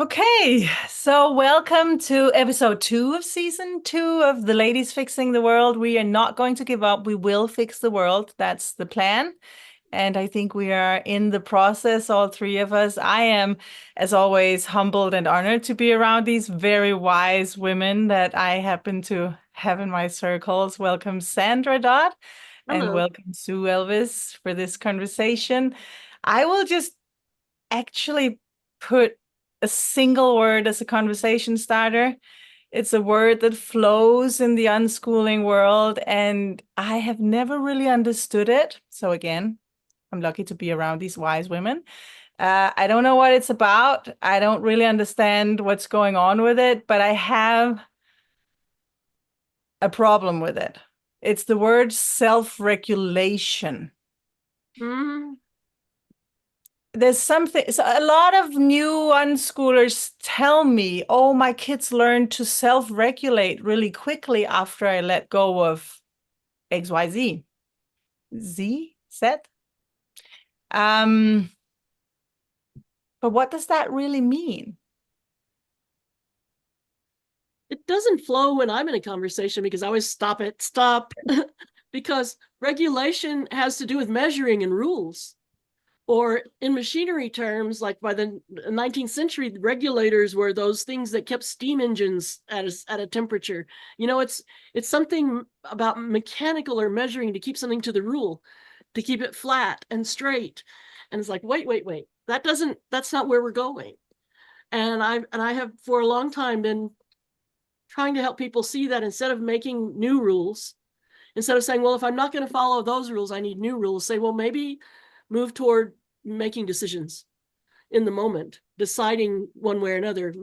Okay, so welcome to episode 2 of season 2 of The Ladies Fixing the World. We are not going to give up. We will fix the world. That's the plan. And I think we are in the process, all three of us. I am, as always, humbled and honored to be around these very wise women that I happen to have in my circles. Welcome, Sandra Dodd, and Hello. welcome, Sue Elvis, for this conversation. I will just actually put a single word as a conversation starter. It's a word that flows in the unschooling world, and I have never really understood it. So again, I'm lucky to be around these wise women. I don't know what it's about. I don't really understand what's going on with it, but I have a problem with it. It's the word self-regulation. Mm, There's something, so a lot of new unschoolers tell me, oh, my kids learn to self-regulate really quickly after I let go of XYZ. Z? Um, but what does that really mean? it doesn't flow when I'm in a conversation because I always stop. Because regulation has to do with measuring and rules. Or in machinery terms, like by the 19th century, regulators were those things that kept steam engines at a temperature. It's something about mechanical or measuring to keep something to the rule, to keep it flat and straight. And it's like, wait. That's not where we're going. And I have for a long time been trying to help people see that instead of making new rules, instead of saying, well, if I'm not going to follow those rules, I need new rules, say, well, maybe move toward making decisions in the moment, deciding one way or another.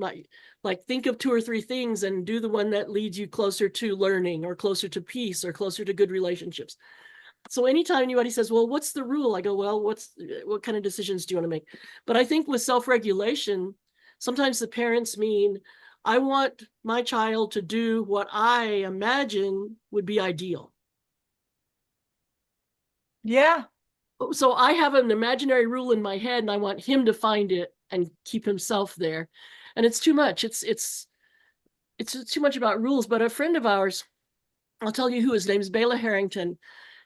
Like think of two or three things and do the one that leads you closer to learning or closer to peace or closer to good relationships. So anytime anybody says, well, what's the rule? I go, well, what kind of decisions do you want to make? But I think with self-regulation, sometimes the parents mean, I want my child to do what I imagine would be ideal. Yeah. So I have an imaginary rule in my head and I want him to find it and keep himself there. And it's too much. It's too much about rules. But a friend of ours, I'll tell you who, his name is Bela Harrington.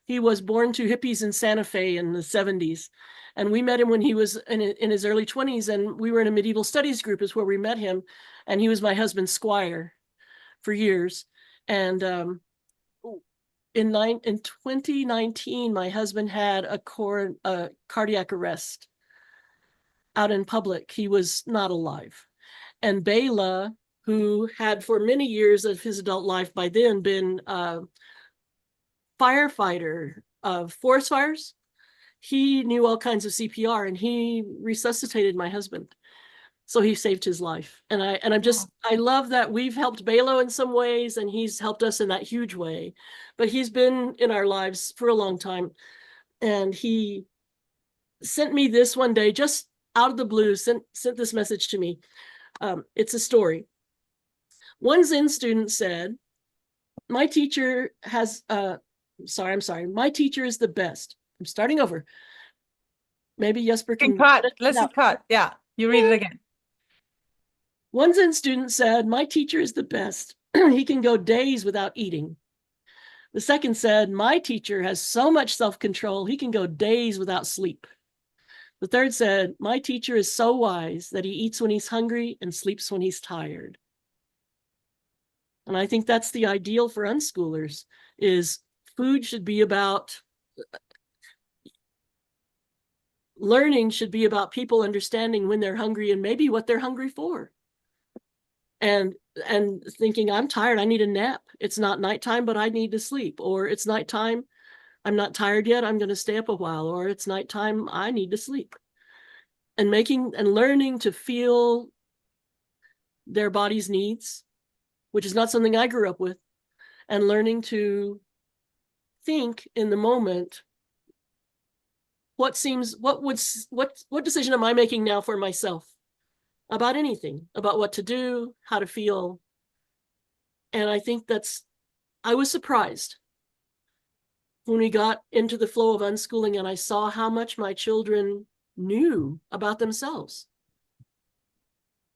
He was born to hippies in Santa Fe in the 70s. And we met him when he was in his early 20s. And we were in a medieval studies group, is where we met him. And he was my husband's squire for years. And in 2019, my husband had a cardiac arrest out in public. He was not alive. And Bela, who had for many years of his adult life by then been a firefighter of forest fires, he knew all kinds of CPR and he resuscitated my husband. So he saved his life. I love that we've helped Belo in some ways and he's helped us in that huge way. But he's been in our lives for a long time. And he sent me this one day, just out of the blue, sent this message to me. It's a story. One Zen student said, my teacher has, I'm sorry, my teacher is the best. I'm starting over. Maybe Jesper can Cut. edit it Let's out. just cut. Yeah. You read it again. One Zen student said, my teacher is the best. He can go days without eating. The second said, my teacher has so much self-control, he can go days without sleep. The third said, my teacher is so wise that he eats when he's hungry and sleeps when he's tired. And I think that's the ideal for unschoolers, is food should be about, learning should be about people understanding when they're hungry and maybe what they're hungry for. And thinking, I'm tired, I need a nap. It's not nighttime, but I need to sleep. Or it's nighttime, I'm not tired yet, I'm going to stay up a while. Or it's nighttime, I need to sleep. And making and learning to feel their body's needs, which is not something I grew up with, and learning to think in the moment, what decision am I making now for myself about anything, about what to do, how to feel. And I think I was surprised when we got into the flow of unschooling and I saw how much my children knew about themselves.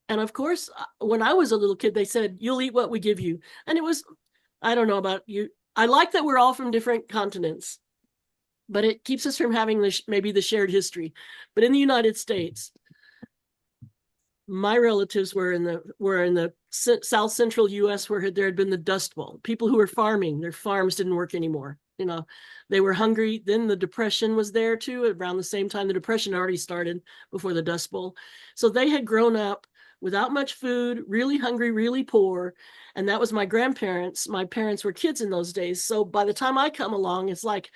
And of course, when I was a little kid, they said, you'll eat what we give you. And it was, I don't know about you. I like that we're all from different continents, but it keeps us from having maybe the shared history. But in the United States, my relatives were in the South Central U.S. where there had been the Dust Bowl. People who were farming, their farms didn't work anymore. You know, they were hungry. Then the Depression was there too. Around the same time, the Depression already started before the Dust Bowl. So they had grown up without much food, really hungry, really poor. And that was my grandparents. My parents were kids in those days. So by the time I come along, it's like,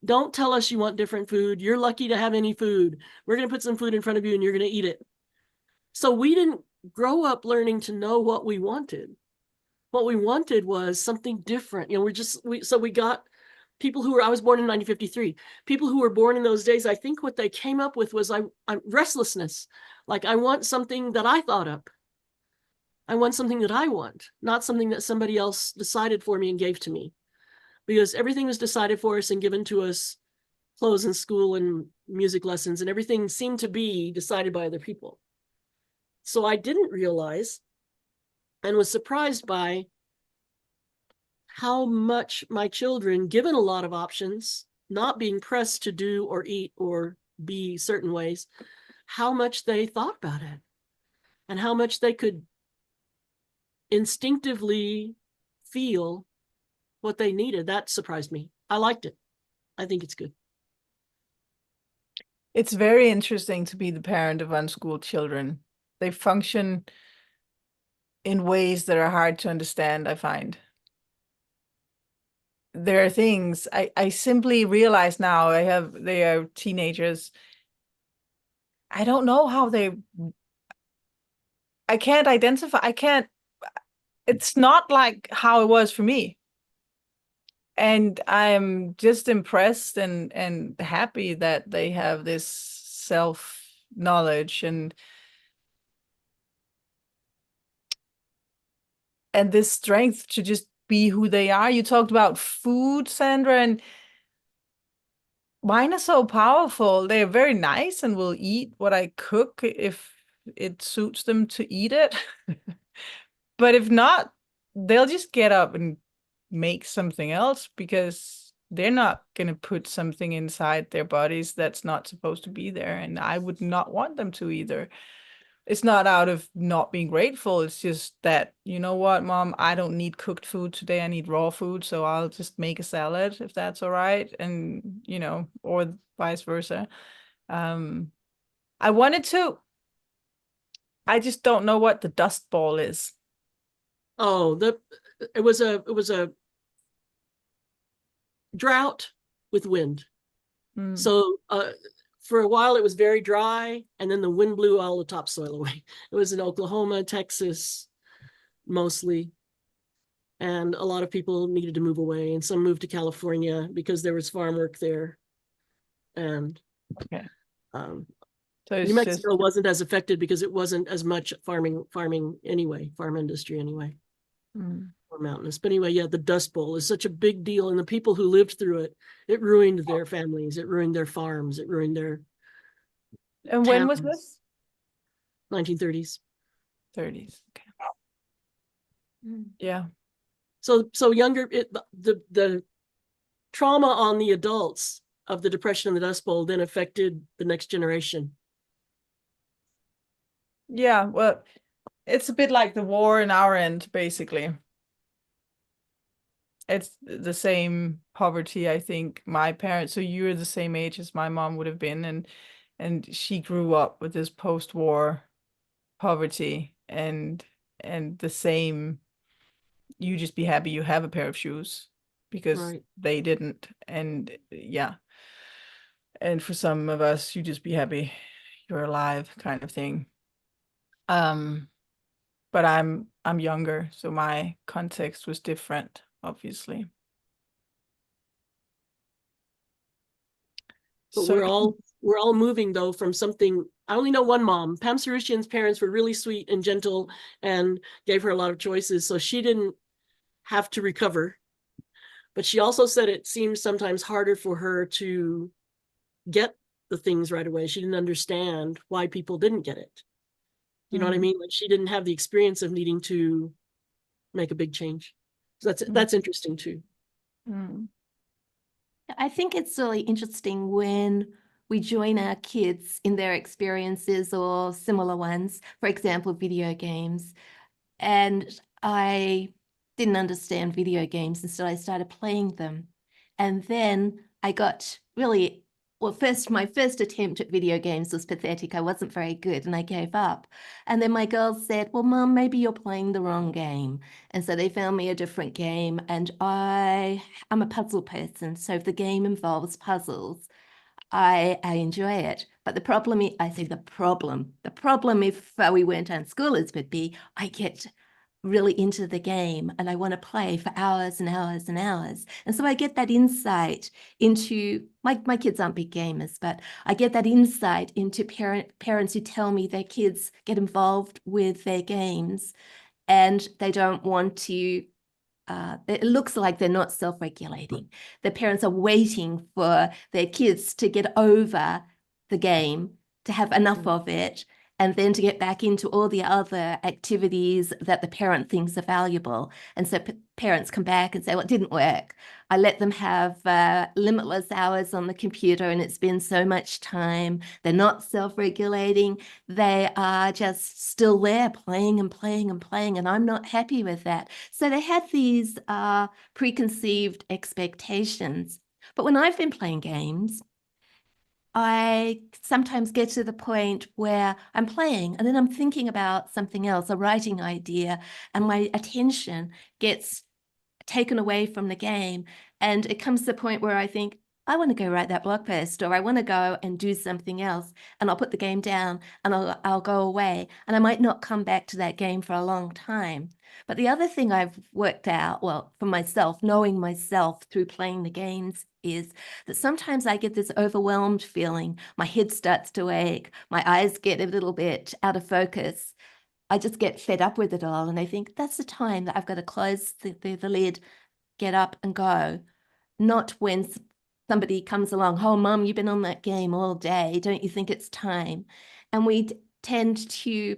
don't tell us you want different food. You're lucky to have any food. We're going to put some food in front of you and you're going to eat it. So we didn't grow up learning to know what we wanted. What we wanted was something different. You know, so we got people who were, I was born in 1953. People who were born in those days, I think what they came up with was I'm restlessness. Like, I want something that I thought up. I want something that I want, not something that somebody else decided for me and gave to me. Because everything was decided for us and given to us, clothes and school and music lessons, and everything seemed to be decided by other people. So I didn't realize and was surprised by how much my children, given a lot of options, not being pressed to do or eat or be certain ways, how much they thought about it and how much they could instinctively feel what they needed. That surprised me. I liked it. I think it's good. It's very interesting to be the parent of unschooled children. They function in ways that are hard to understand, I find. There are things I simply realize now, they are teenagers. I don't know how I can't identify, it's not like how it was for me. And I'm just impressed and happy that they have this self-knowledge and this strength to just be who they are. You talked about food, Sandra, and mine are so powerful. They're very nice and will eat what I cook if it suits them to eat it. But if not, they'll just get up and make something else because they're not going to put something inside their bodies that's not supposed to be there. And I would not want them to either. It's not out of not being grateful. It's just that, you know what, Mom, I don't need cooked food today. I need raw food. So I'll just make a salad if that's all right. And, you know, or vice versa. I wanted to, I just don't know what the dust ball is. Oh, it was a drought with wind. So for a while it was very dry, and then the wind blew all the topsoil away. It was in Oklahoma, Texas, mostly. And a lot of people needed to move away, and some moved to California because there was farm work there. And okay. So New Mexico wasn't as affected because it wasn't as much farming anyway, farm industry anyway. Or mountainous. But anyway, yeah, the Dust Bowl is such a big deal. And the people who lived through it, it ruined their families, it ruined their farms, it ruined their And when was this? 1930s. 30s. Okay. Yeah. So younger, the trauma on the adults of the Depression and the Dust Bowl then affected the next generation. Yeah, well, it's a bit like the war in our end, basically. It's the same poverty, I think. My parents, so you're the same age as my mom would have been, and she grew up with this post-war poverty and the same, you just be happy you have a pair of shoes because they didn't. And yeah. And for some of us, you just be happy you're alive kind of thing. But I'm younger, so my context was different, obviously. But so we're all moving though from something. I only know one mom. Pam Sarushian's parents were really sweet and gentle and gave her a lot of choices, so she didn't have to recover. But she also said it seemed sometimes harder for her to get the things right away. She didn't understand why people didn't get it. You know what I mean? Like she didn't have the experience of needing to make a big change. So that's interesting too. I think it's really interesting when we join our kids in their experiences or similar ones, for example, video games. And I didn't understand video games, and so I started playing them. And then I got really, well, my first attempt at video games was pathetic. I wasn't very good and I gave up. And then my girls said, well, Mum, maybe you're playing the wrong game. And so they found me a different game. And I'm a puzzle person. So if the game involves puzzles, I enjoy it. But the problem, the problem if we weren't unschoolers would be I get really into the game and I want to play for hours and hours and hours. And so I get that insight into, my kids aren't big gamers, but I get that insight into parents who tell me their kids get involved with their games and they don't want to it looks like they're not self-regulating. The parents are waiting for their kids to get over the game, to have enough of it, and then to get back into all the other activities that the parent thinks are valuable. And so parents come back and say, well, it didn't work. I let them have limitless hours on the computer and it's been so much time. They're not self-regulating. They are just still there playing and playing and playing, and I'm not happy with that. So they had these preconceived expectations. But when I've been playing games, I sometimes get to the point where I'm playing and then I'm thinking about something else, a writing idea, and my attention gets taken away from the game. And it comes to the point where I think, I want to go write that blog post, or I want to go and do something else. And I'll put the game down and I'll go away. And I might not come back to that game for a long time. But the other thing I've worked out, well, for myself, knowing myself through playing the games, is that sometimes I get this overwhelmed feeling. My head starts to ache. My eyes get a little bit out of focus. I just get fed up with it all. And I think that's the time that I've got to close the lid, get up and go. Not when somebody comes along, oh, Mum, you've been on that game all day. Don't you think it's time? And we tend to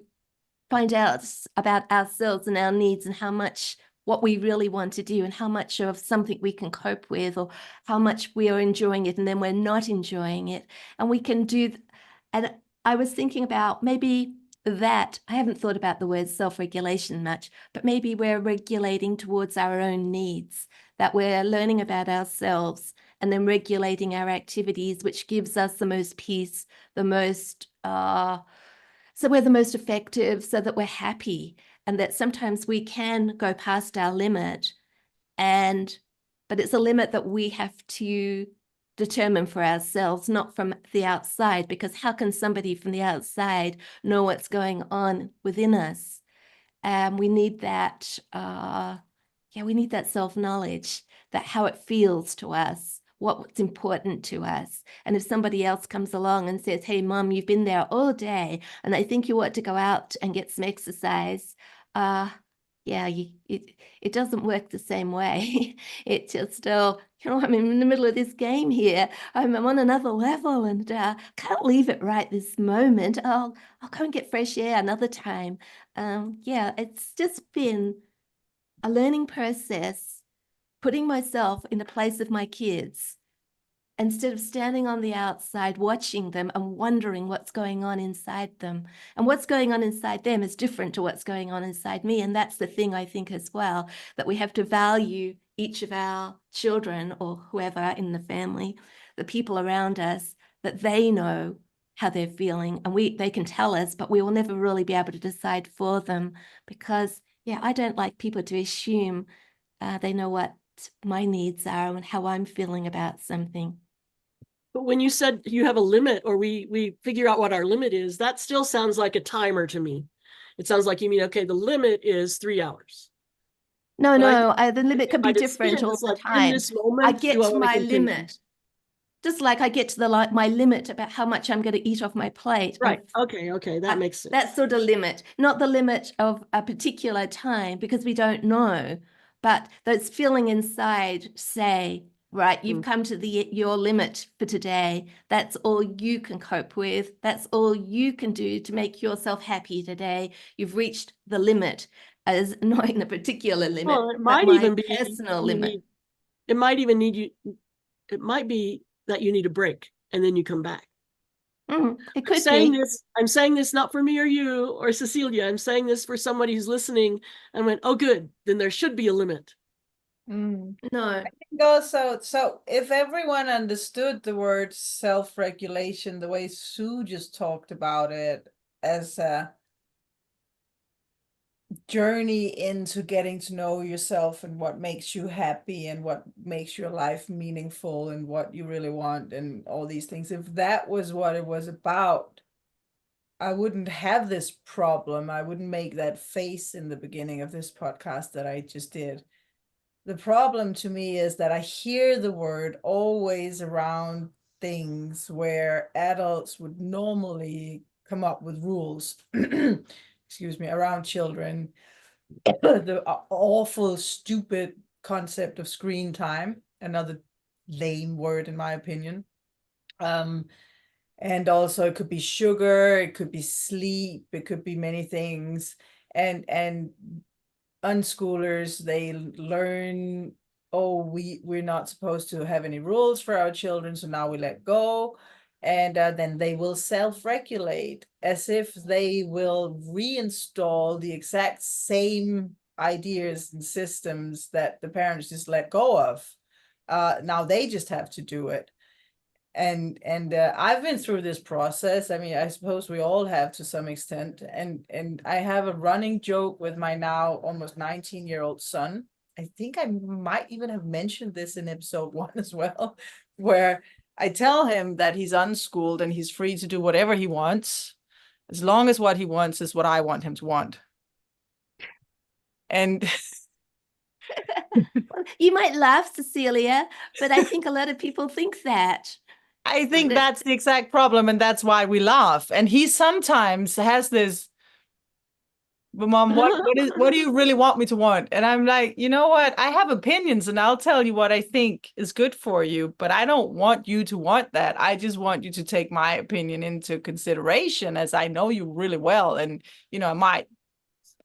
find out about ourselves and our needs and how much what we really want to do and how much of something we can cope with or how much we are enjoying it and then we're not enjoying it. And we can do, and I was thinking about maybe that, I haven't thought about the word self-regulation much, but maybe we're regulating towards our own needs, that we're learning about ourselves and then regulating our activities, which gives us the most peace, the most, so we're the most effective, so that we're happy, and that sometimes we can go past our limit, but it's a limit that we have to determine for ourselves, not from the outside, because how can somebody from the outside know what's going on within us? We need that, we need that self-knowledge, that how it feels to us, what's important to us. And if somebody else comes along and says, hey, Mum, you've been there all day and I think you ought to go out and get some exercise, it doesn't work the same way. It just, I'm in the middle of this game here. I'm on another level and can't leave it right this moment. I'll go and get fresh air another time. It's just been a learning process, putting myself in the place of my kids instead of standing on the outside watching them and wondering what's going on inside them. And what's going on inside them is different to what's going on inside me. And that's the thing I think as well, that we have to value each of our children or whoever in the family, the people around us, that they know how they're feeling and they can tell us, but we will never really be able to decide for them because, I don't like people to assume they know what my needs are and how I'm feeling about something. But when you said you have a limit or we figure out what our limit is, that still sounds like a timer to me. It sounds like you mean, okay, the limit is 3 hours. No, the limit can be different all the time. In this moment, I get to my limit. Just like I get to my limit about how much I'm going to eat off my plate. Right. Okay. That makes sense. That sort of limit, not the limit of a particular time because we don't know, but those feeling inside say, right? You've come to your limit for today. That's all you can cope with. That's all you can do to make yourself happy today. You've reached the limit, as not in a particular limit, Well, it but might my even be personal limit. it might even need you. It might be that you need a break and then you come back. It could be. I'm saying this not for me or you or Cecilia. I'm saying this for somebody who's listening and went, oh, good. Then there should be a limit. No. I think also, so if everyone understood the word self-regulation the way Sue just talked about it as a journey into getting to know yourself and what makes you happy and what makes your life meaningful and what you really want and all these things, if that was what it was about, I wouldn't have this problem. I wouldn't make that face in the beginning of this podcast that I just did. The problem to me is that I hear the word always around things where adults would normally come up with rules, excuse me, around children. The awful, stupid concept of screen time, another lame word in my opinion. And also it could be sugar, it could be sleep, it could be many things. And unschoolers, they learn, oh, we're not supposed to have any rules for our children, so now we let go. And then they will self-regulate as if they will reinstall the exact same ideas and systems that the parents just let go of. Now they just have to do it. And I've been through this process. I mean, I suppose we all have to some extent. And I have a running joke with my now almost 19-year-old son. I think I might even have mentioned this in episode 1 as well, where I tell him that he's unschooled and he's free to do whatever he wants, as long as what he wants is what I want him to want. And You might laugh, Cecilia, but I think a lot of people think that. I think that's the exact problem, and that's why we laugh. And he sometimes has this, but Mom, what do you really want me to want? And I'm like, you know what? I have opinions and I'll tell you what I think is good for you, but I don't want you to want that. I just want you to take my opinion into consideration, as I know you really well. And, you know,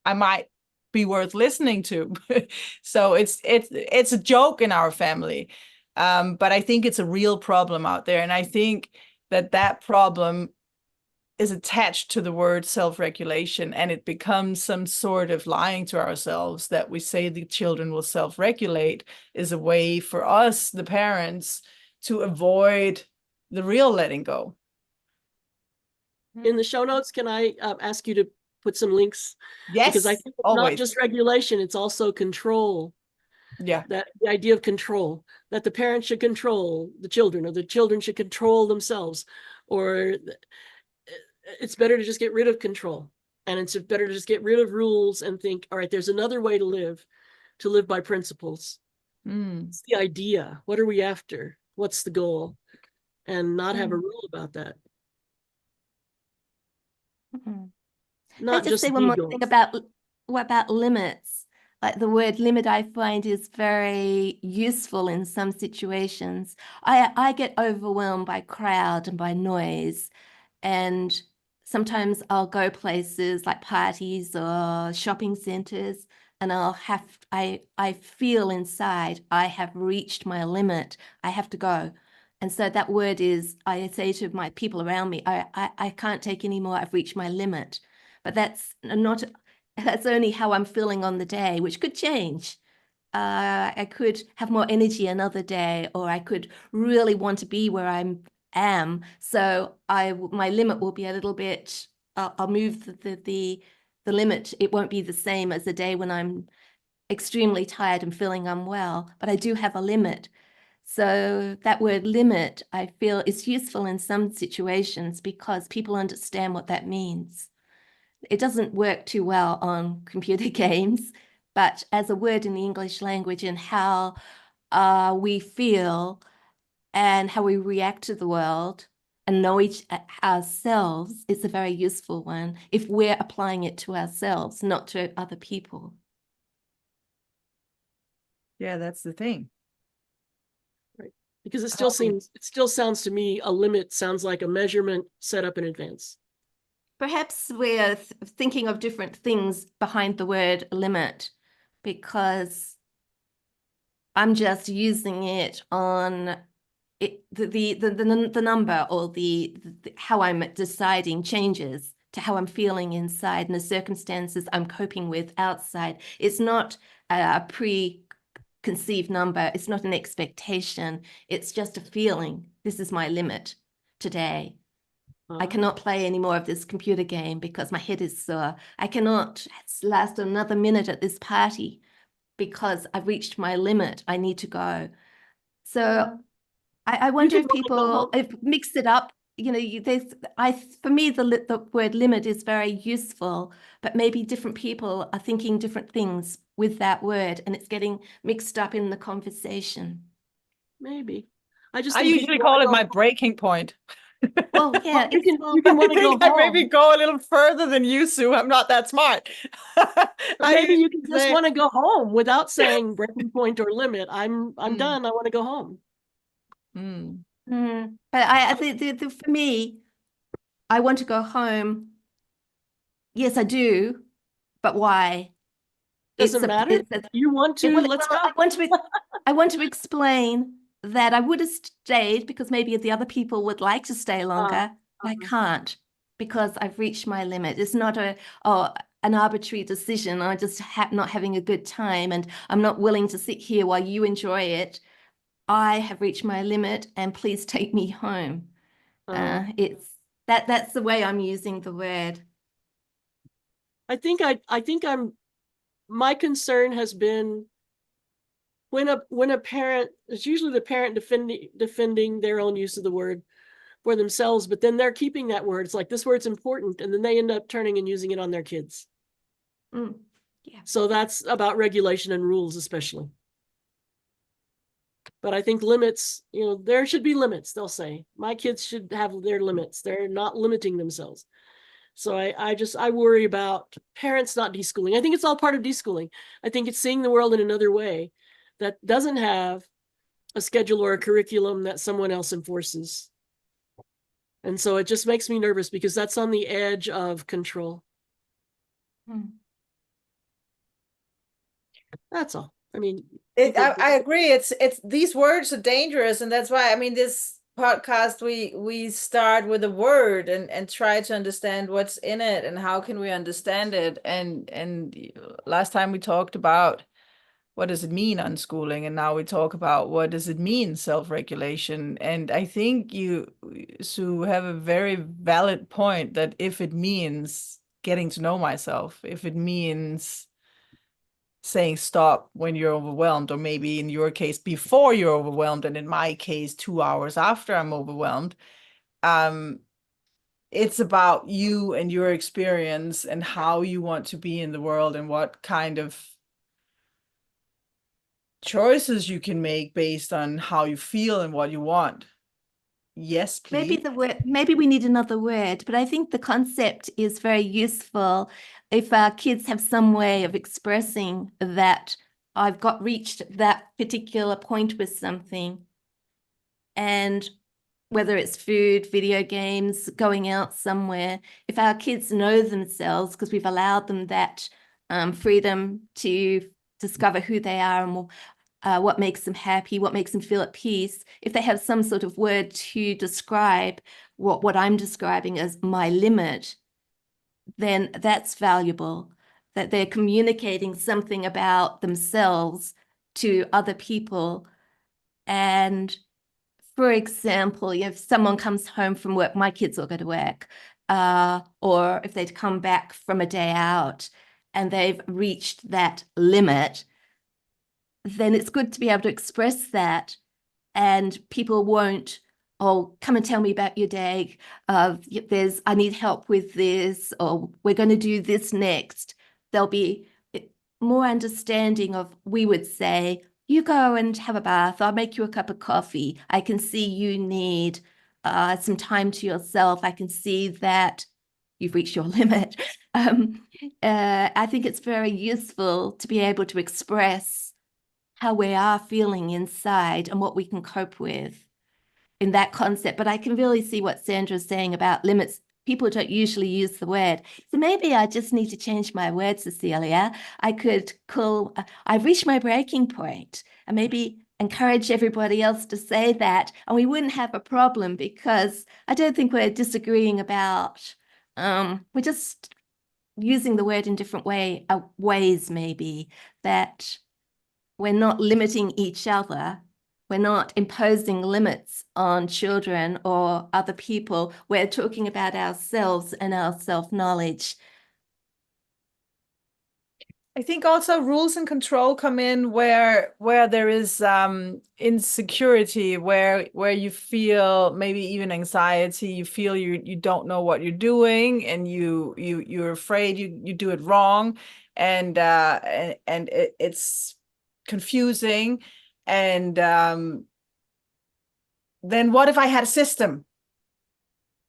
I might be worth listening to. So it's a joke in our family. But I think it's a real problem out there. And I think that problem is attached to the word self-regulation, and it becomes some sort of lying to ourselves that we say the children will self-regulate is a way for us, the parents, to avoid the real letting go. In the show notes, can I ask you to put some links? Yes, because I think it's always. not just regulation, it's also control. Yeah. That the idea of control, that the parents should control the children, or the children should control themselves, or it's better to just get rid of control. And it's better to just get rid of rules and think, all right, there's another way to live by principles. It's the idea. What are we after? What's the goal? And not have a rule about that. Not Can I just say the one more goals. thing about limits? Like the word limit, I find is very useful in some situations. I get overwhelmed by crowd and by noise, and sometimes I'll go places like parties or shopping centers, and I feel inside I have reached my limit. I have to go. And so that word is, I say to my people around me, I can't take any more. I've reached my limit. But that's only how I'm feeling on the day, which could change. I could have more energy another day, or I could really want to be where I am. So my limit will be a little bit, I'll move the limit. It won't be the same as a day when I'm extremely tired and feeling unwell, but I do have a limit. So that word limit, I feel, is useful in some situations because people understand what that means. It doesn't work too well on computer games, but as a word in the English language and how we feel and how we react to the world and know ourselves, it's a very useful one if we're applying it to ourselves, not to other people. Yeah, that's the thing. Right. Because it still sounds to me, a limit sounds like a measurement set up in advance. Perhaps we're thinking of different things behind the word limit, because I'm just using it on the number, or the how I'm deciding changes to how I'm feeling inside and the circumstances I'm coping with outside. It's not a preconceived number. It's not an expectation. It's just a feeling. This is my limit today. I cannot play any more of this computer game because my head is sore. I cannot last another minute at this party because I've reached my limit. I need to go. So I wonder if people have mixed it up. You know, for me, the word limit is very useful, but maybe different people are thinking different things with that word, and it's getting mixed up in the conversation. Maybe. I usually call it my breaking point. Well, yeah, you can want to go home. I maybe go a little further than you, Sue. I'm not that smart. Maybe you can just want to go home without saying breaking point or limit. I'm done. I want to go home. But I think for me, I want to go home. Yes, I do. But why? Doesn't matter. You want to, let's go. I want to explain that I would have stayed because maybe the other people would like to stay longer. I can't because I've reached my limit. It's not an arbitrary decision. I'm just not having a good time, and I'm not willing to sit here while you enjoy it. I have reached my limit, and please take me home. That's the way I'm using the word. I think my concern has been when a parent, it's usually the parent defending their own use of the word for themselves, but then they're keeping that word. It's like, this word's important, and then they end up turning and using it on their kids. Yeah. So that's about regulation and rules, especially. But I think limits, you know, there should be limits. They'll say my kids should have their limits. They're not limiting themselves. So I worry about parents not deschooling. I think it's all part of deschooling. I think it's seeing the world in another way that doesn't have a schedule or a curriculum that someone else enforces. And so it just makes me nervous because that's on the edge of control. That's all. I mean, I agree. It's these words are dangerous, and that's why, I mean, this podcast, we start with a word and try to understand what's in it and how can we understand it. And last time we talked about what does it mean unschooling, and now we talk about what does it mean self-regulation. And I think you, Sue, have a very valid point that if it means getting to know myself, if it means saying stop when you're overwhelmed, or maybe in your case before you're overwhelmed, and in my case 2 hours after I'm overwhelmed, it's about you and your experience and how you want to be in the world and what kind of choices you can make based on how you feel and what you want. Yes, please. Maybe we need another word, but I think the concept is very useful if our kids have some way of expressing that I've reached that particular point with something. And whether it's food, video games, going out somewhere, if our kids know themselves, because we've allowed them that freedom to discover who they are and what makes them happy, what makes them feel at peace, if they have some sort of word to describe what I'm describing as my limit, then that's valuable, that they're communicating something about themselves to other people. And for example, if someone comes home from work, my kids will go to work, or if they'd come back from a day out and they've reached that limit, then it's good to be able to express that, and people won't, come and tell me about your day. I need help with this, or we're going to do this next. There'll be more understanding of, we would say, you go and have a bath. I'll make you a cup of coffee. I can see you need some time to yourself. I can see that you've reached your limit. I think it's very useful to be able to express how we are feeling inside and what we can cope with in that concept. But I can really see what Sandra's saying about limits. People don't usually use the word. So maybe I just need to change my word, Cecilia. I could call, I've reached my breaking point, and maybe encourage everybody else to say that, and we wouldn't have a problem, because I don't think we're disagreeing about, we're just using the word in different ways, maybe, that we're not limiting each other. We're not imposing limits on children or other people. We're talking about ourselves and our self-knowledge. I think also rules and control come in where there is insecurity, where you feel maybe even anxiety. You feel you don't know what you're doing, and you're afraid you do it wrong, and it's confusing. And then what if I had a system?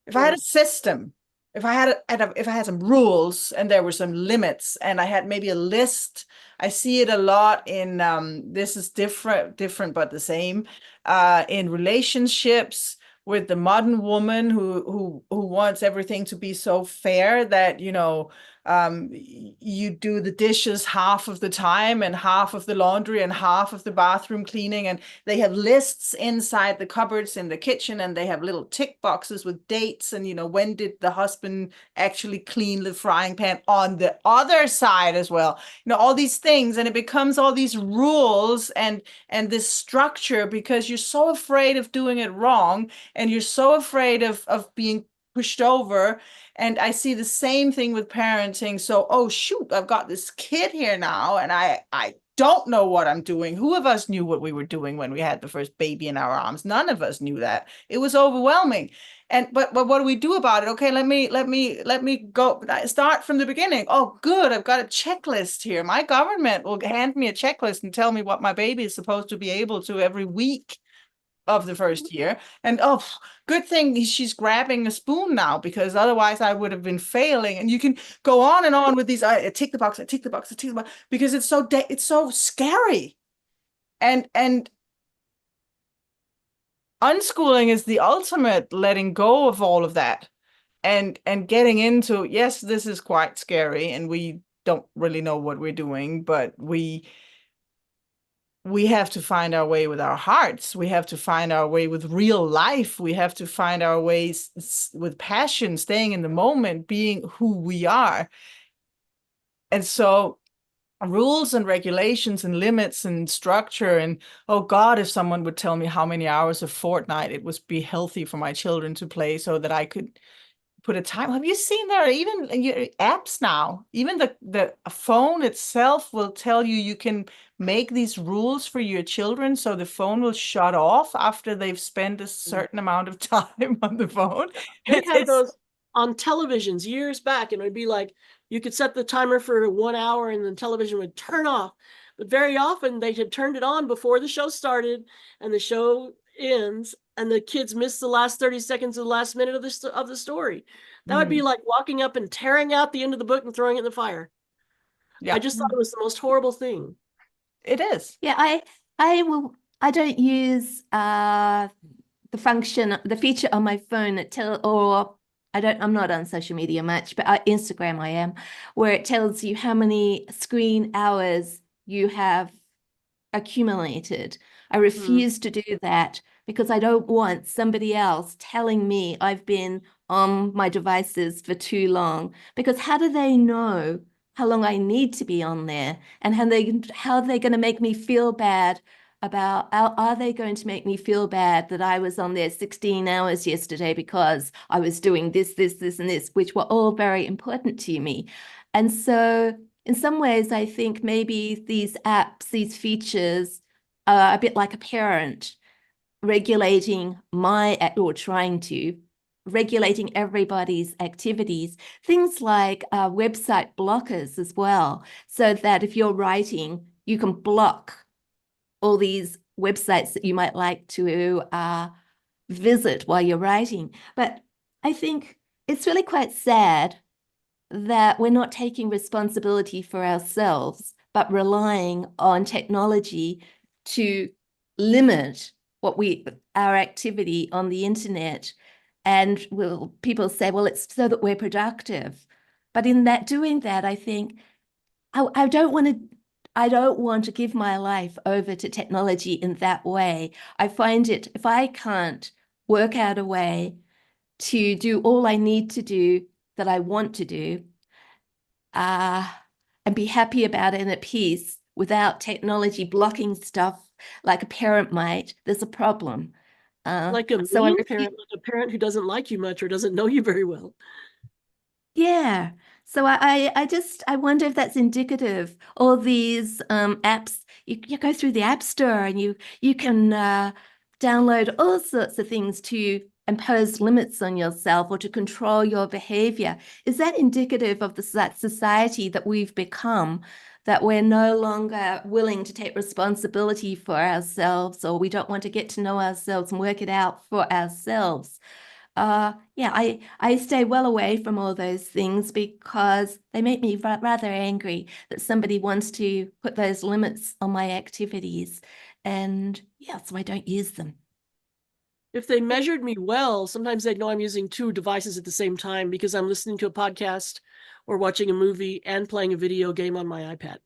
If I had a system, if I had some rules and there were some limits, and I had maybe a list. I see it a lot in this is different but the same in relationships with the modern woman who wants everything to be so fair that, you know, you do the dishes half of the time and half of the laundry and half of the bathroom cleaning, and they have lists inside the cupboards in the kitchen, and they have little tick boxes with dates, and, you know, when did the husband actually clean the frying pan on the other side as well, you know, all these things. And it becomes all these rules and this structure, because you're so afraid of doing it wrong, and you're so afraid of being pushed over. And I see the same thing with parenting. So, oh shoot, I've got this kid here now, and I don't know what I'm doing. Who of us knew what we were doing when we had the first baby in our arms? None of us knew that. It was overwhelming. And but what do we do about it? Okay, let me go start from the beginning. Oh, good, I've got a checklist here. My government will hand me a checklist and tell me what my baby is supposed to be able to every week of the first year. And oh, good thing she's grabbing a spoon now, because otherwise I would have been failing. And you can go on and on with these. I tick the box, I tick the box, I tick the box, because it's so scary. And unschooling is the ultimate letting go of all of that, and getting into, yes, this is quite scary, and we don't really know what we're doing, but we have to find our way with our hearts. We have to find our way with real life. We have to find our ways with passion, staying in the moment, being who we are. And so rules and regulations and limits and structure, and oh God, if someone would tell me how many hours of Fortnite it would be healthy for my children to play so that I could put a time. Have you seen there are even apps now? Even the phone itself will tell you you can make these rules for your children, so the phone will shut off after they've spent a certain amount of time on the phone. They had those on televisions years back, and it would be like you could set the timer for 1 hour and the television would turn off. But very often they had turned it on before the show started, and the show ends, and the kids miss the last 30 seconds of the last minute of the story. That would be like walking up and tearing out the end of the book and throwing it in the fire. Yeah. I just thought it was the most horrible thing. It is. Yeah, I don't use the feature on my phone that I'm not on social media much, but Instagram I am, where it tells you how many screen hours you have accumulated. I refuse to do that, because I don't want somebody else telling me I've been on my devices for too long, because how do they know how long I need to be on there? And how are they going to make me feel bad about, are they going to make me feel bad that I was on there 16 hours yesterday because I was doing this, and this, which were all very important to me. And so in some ways, I think maybe these apps, these features are a bit like a parent regulating regulating everybody's activities. Things like website blockers as well, so that if you're writing, you can block all these websites that you might like to visit while you're writing. But I think it's really quite sad that we're not taking responsibility for ourselves, but relying on technology to limit our activity on the internet. And people say, well, it's so that we're productive. But in doing that, I think I don't want to give my life over to technology in that way. I find it, if I can't work out a way to do all I need to do that I want to do, and be happy about it and at peace without technology blocking stuff like a parent might, there's a problem. Like a So mean parent, like a parent who doesn't like you much or doesn't know you very well. yeah. So I wonder if that's indicative. All these apps, you go through the App Store and you can download all sorts of things to impose limits on yourself or to control your behavior. Is that indicative of that society that we've become, that we're no longer willing to take responsibility for ourselves, or we don't want to get to know ourselves and work it out for ourselves? Yeah, I stay well away from all those things because they make me rather angry that somebody wants to put those limits on my activities. And yeah, so I don't use them. If they measured me well, sometimes they'd know I'm using 2 devices at the same time because I'm listening to a podcast or watching a movie and playing a video game on my iPad.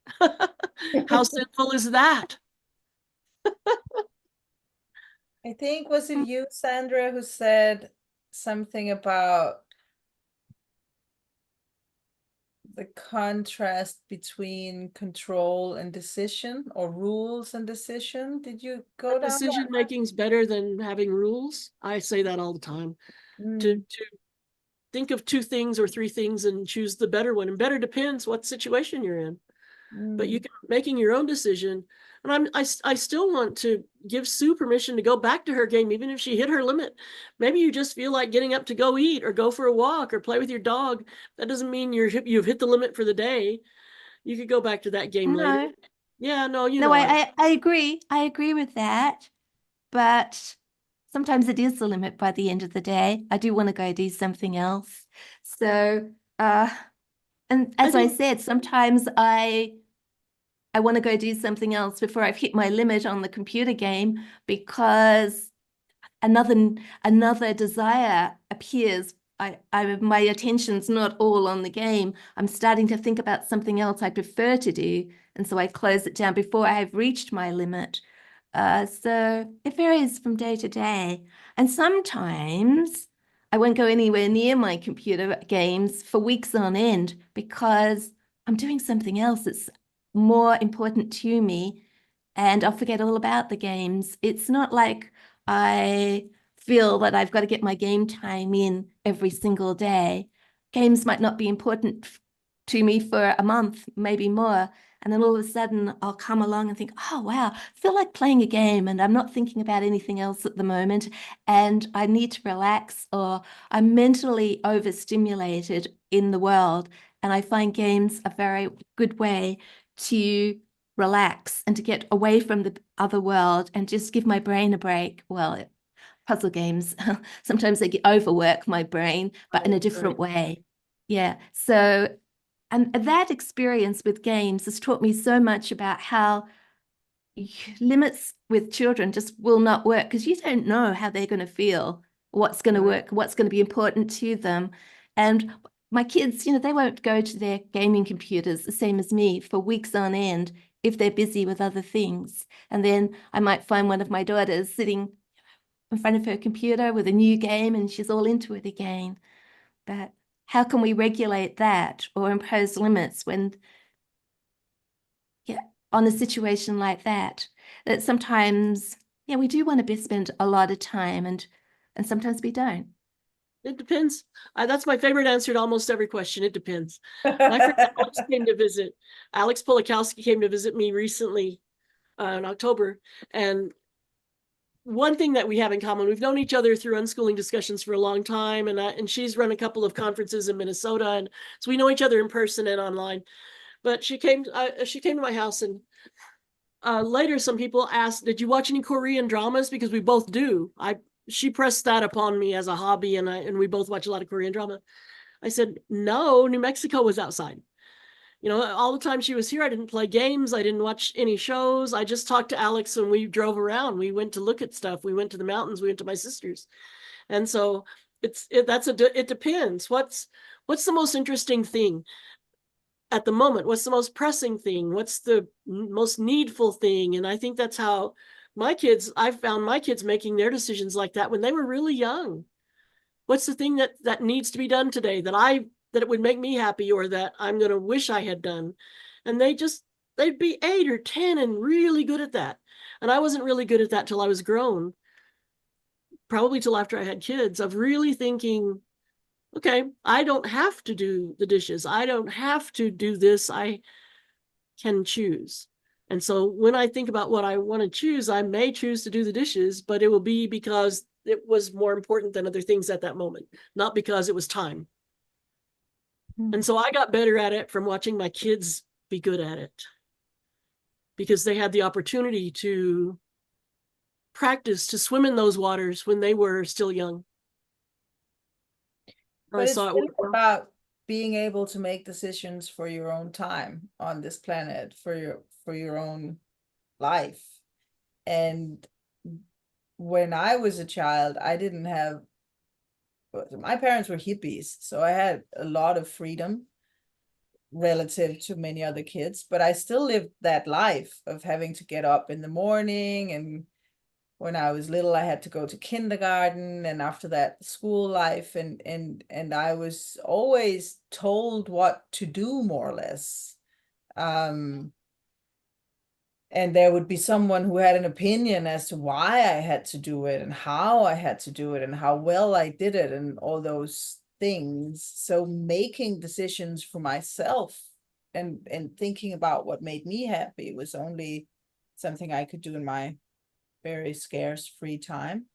How sinful is that? I think, was it you, Sandra, who said something about the contrast between control and decision, or rules and decision? Did you go down that Decision making is better than having rules. I say that all the time. To think of 2 things or 3 things and choose the better one. And better depends what situation you're in. But you can making your own decision. And I still want to give Sue permission to go back to her game, even if she hit her limit. Maybe you just feel like getting up to go eat or go for a walk or play with your dog. That doesn't mean you've hit the limit for the day. You could go back to that game later. Yeah, no, you know. I agree. I agree with that. But sometimes it is the limit by the end of the day. I do want to go do something else. So, and as I said, sometimes I want to go do something else before I've hit my limit on the computer game because another desire appears. My attention's not all on the game. I'm starting to think about something else I prefer to do, and so I close it down before I have reached my limit. So it varies from day to day, and sometimes I won't go anywhere near my computer games for weeks on end because I'm doing something else that's more important to me, and I'll forget all about the games. It's not like I feel that I've got to get my game time in every single day. Games might not be important to me for a month, maybe more. And then all of a sudden I'll come along and think, oh, wow, I feel like playing a game and I'm not thinking about anything else at the moment. And I need to relax, or I'm mentally overstimulated in the world. And I find games a very good way to relax and to get away from the other world and just give my brain a break. Well, puzzle games, sometimes they overwork my brain, but in a different way. Yeah. So, and that experience with games has taught me so much about how limits with children just will not work because you don't know how they're going to feel, what's going to work, what's going to be important to them. And my kids, they won't go to their gaming computers the same as me for weeks on end if they're busy with other things. And then I might find one of my daughters sitting in front of her computer with a new game and she's all into it again. But how can we regulate that or impose limits when, on a situation like that sometimes, we do want to spend a lot of time and sometimes we don't. It depends. That's my favorite answer to almost every question. It depends. My friend Alex came to visit. Alex Polakowski came to visit me recently in October. And one thing that we have in common, we've known each other through unschooling discussions for a long time. And she's run a couple of conferences in Minnesota. And so we know each other in person and online. But she came to my house, and later some people asked, did you watch any Korean dramas? Because we both do. She pressed that upon me as a hobby, and we both watch a lot of Korean drama. I said, no, New Mexico was outside. You know, all the time she was here, I didn't play games. I didn't watch any shows. I just talked to Alex when we drove around. We went to look at stuff. We went to the mountains. We went to my sister's. And so it depends. What's the most interesting thing at the moment? What's the most pressing thing? What's the most needful thing? And I think that's how I found my kids making their decisions like that when they were really young. What's the thing that needs to be done today that it would make me happy, or that I'm going to wish I had done? And they'd be 8 or 10 and really good at that. And I wasn't really good at that till I was grown, probably till after I had kids, of really thinking, okay, I don't have to do the dishes. I don't have to do this. I can choose. And so when I think about what I want to choose, I may choose to do the dishes, but it will be because it was more important than other things at that moment, not because it was time. And so I got better at it from watching my kids be good at it, because they had the opportunity to practice to swim in those waters when they were still young. But it's really about being able to make decisions for your own time on this planet, for your own life. And when I was a child, I didn't have, my parents were hippies, so I had a lot of freedom relative to many other kids, but I still lived that life of having to get up in the morning. And when I was little, I had to go to kindergarten, and after that, school life, and I was always told what to do, more or less. And there would be someone who had an opinion as to why I had to do it and how I had to do it and how well I did it and all those things. So making decisions for myself and thinking about what made me happy was only something I could do in my very scarce free time.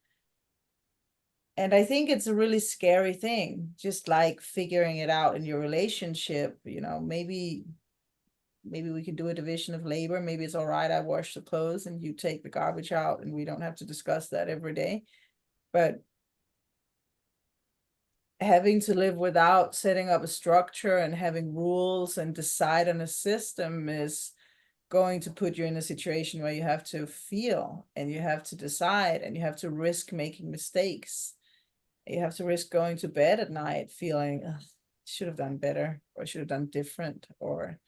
And I think it's a really scary thing, just like figuring it out in your relationship. You know, maybe we can do a division of labor. Maybe it's all right, I wash the clothes and you take the garbage out, and we don't have to discuss that every day. But having to live without setting up a structure and having rules and decide on a system is going to put you in a situation where you have to feel and you have to decide and you have to risk making mistakes. You have to risk going to bed at night feeling, should have done better, or should have done different, or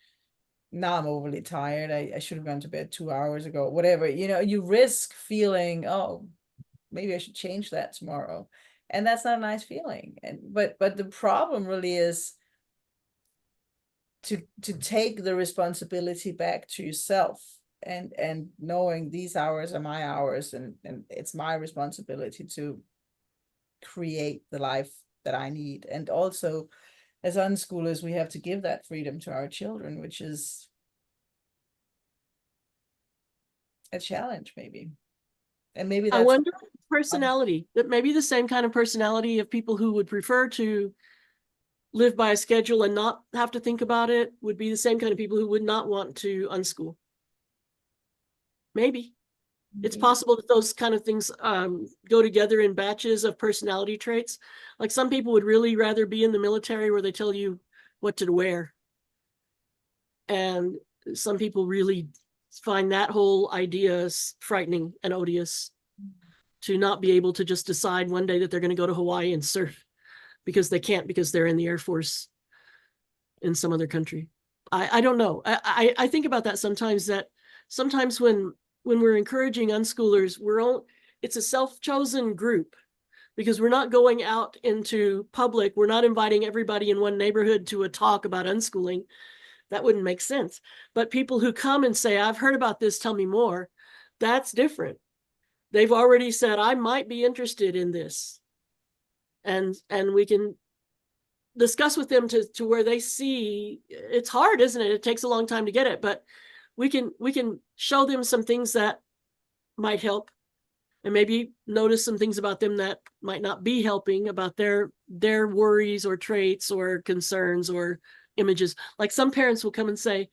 now I'm overly tired. I should have gone to bed 2 hours ago, whatever. You know, you risk feeling, oh, maybe I should change that tomorrow. And that's not a nice feeling. And but the problem really is to take the responsibility back to yourself, and knowing these hours are my hours, and it's my responsibility to create the life that I need. And also, as unschoolers, we have to give that freedom to our children, which is a challenge, maybe. And maybe that's, I wonder personality, that maybe the same kind of personality of people who would prefer to live by a schedule and not have to think about it would be the same kind of people who would not want to unschool. Maybe. It's possible that those kind of things go together in batches of personality traits. Like some people would really rather be in the military where they tell you what to wear. And some people really find that whole idea frightening and odious, to not be able to just decide one day that they're going to go to Hawaii and surf because they can't, because they're in the Air Force in some other country. I don't know. I think about that sometimes, that sometimes when we're encouraging unschoolers, it's a self-chosen group, because we're not going out into public. We're not inviting everybody in one neighborhood to a talk about unschooling. That wouldn't make sense. But people who come and say, I've heard about this, tell me more, that's different. They've already said, I might be interested in this. And we can discuss with them to where they see, it's hard, isn't it? It takes a long time to get it, but we can show them some things that might help, and maybe notice some things about them that might not be helping, about their worries or traits or concerns or images. Like some parents will come and say,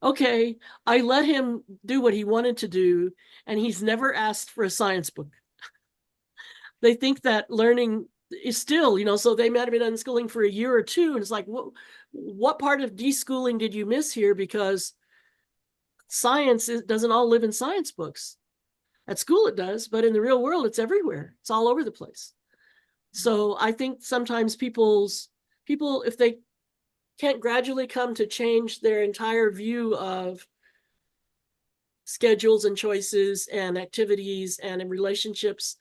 okay, I let him do what he wanted to do, and he's never asked for a science book. They think that learning is still, so they might have been unschooling for a year or two. And it's like, what part of deschooling did you miss here? Because science doesn't all live in science books. At school it does, but in the real world, it's everywhere. It's all over the place. So I think sometimes people, if they can't gradually come to change their entire view of schedules and choices and activities and in relationships,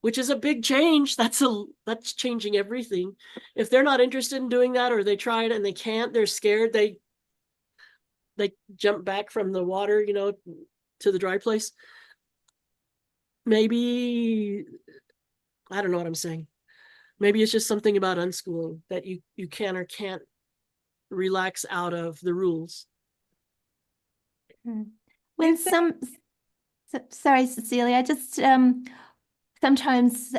which is a big change, that's changing everything. If they're not interested in doing that, or they try it and they can't, they're scared, they jump back from the water, to the dry place. Maybe, I don't know what I'm saying. Maybe it's just something about unschooling that you can or can't relax out of the rules. When sorry, Cecilie, I just sometimes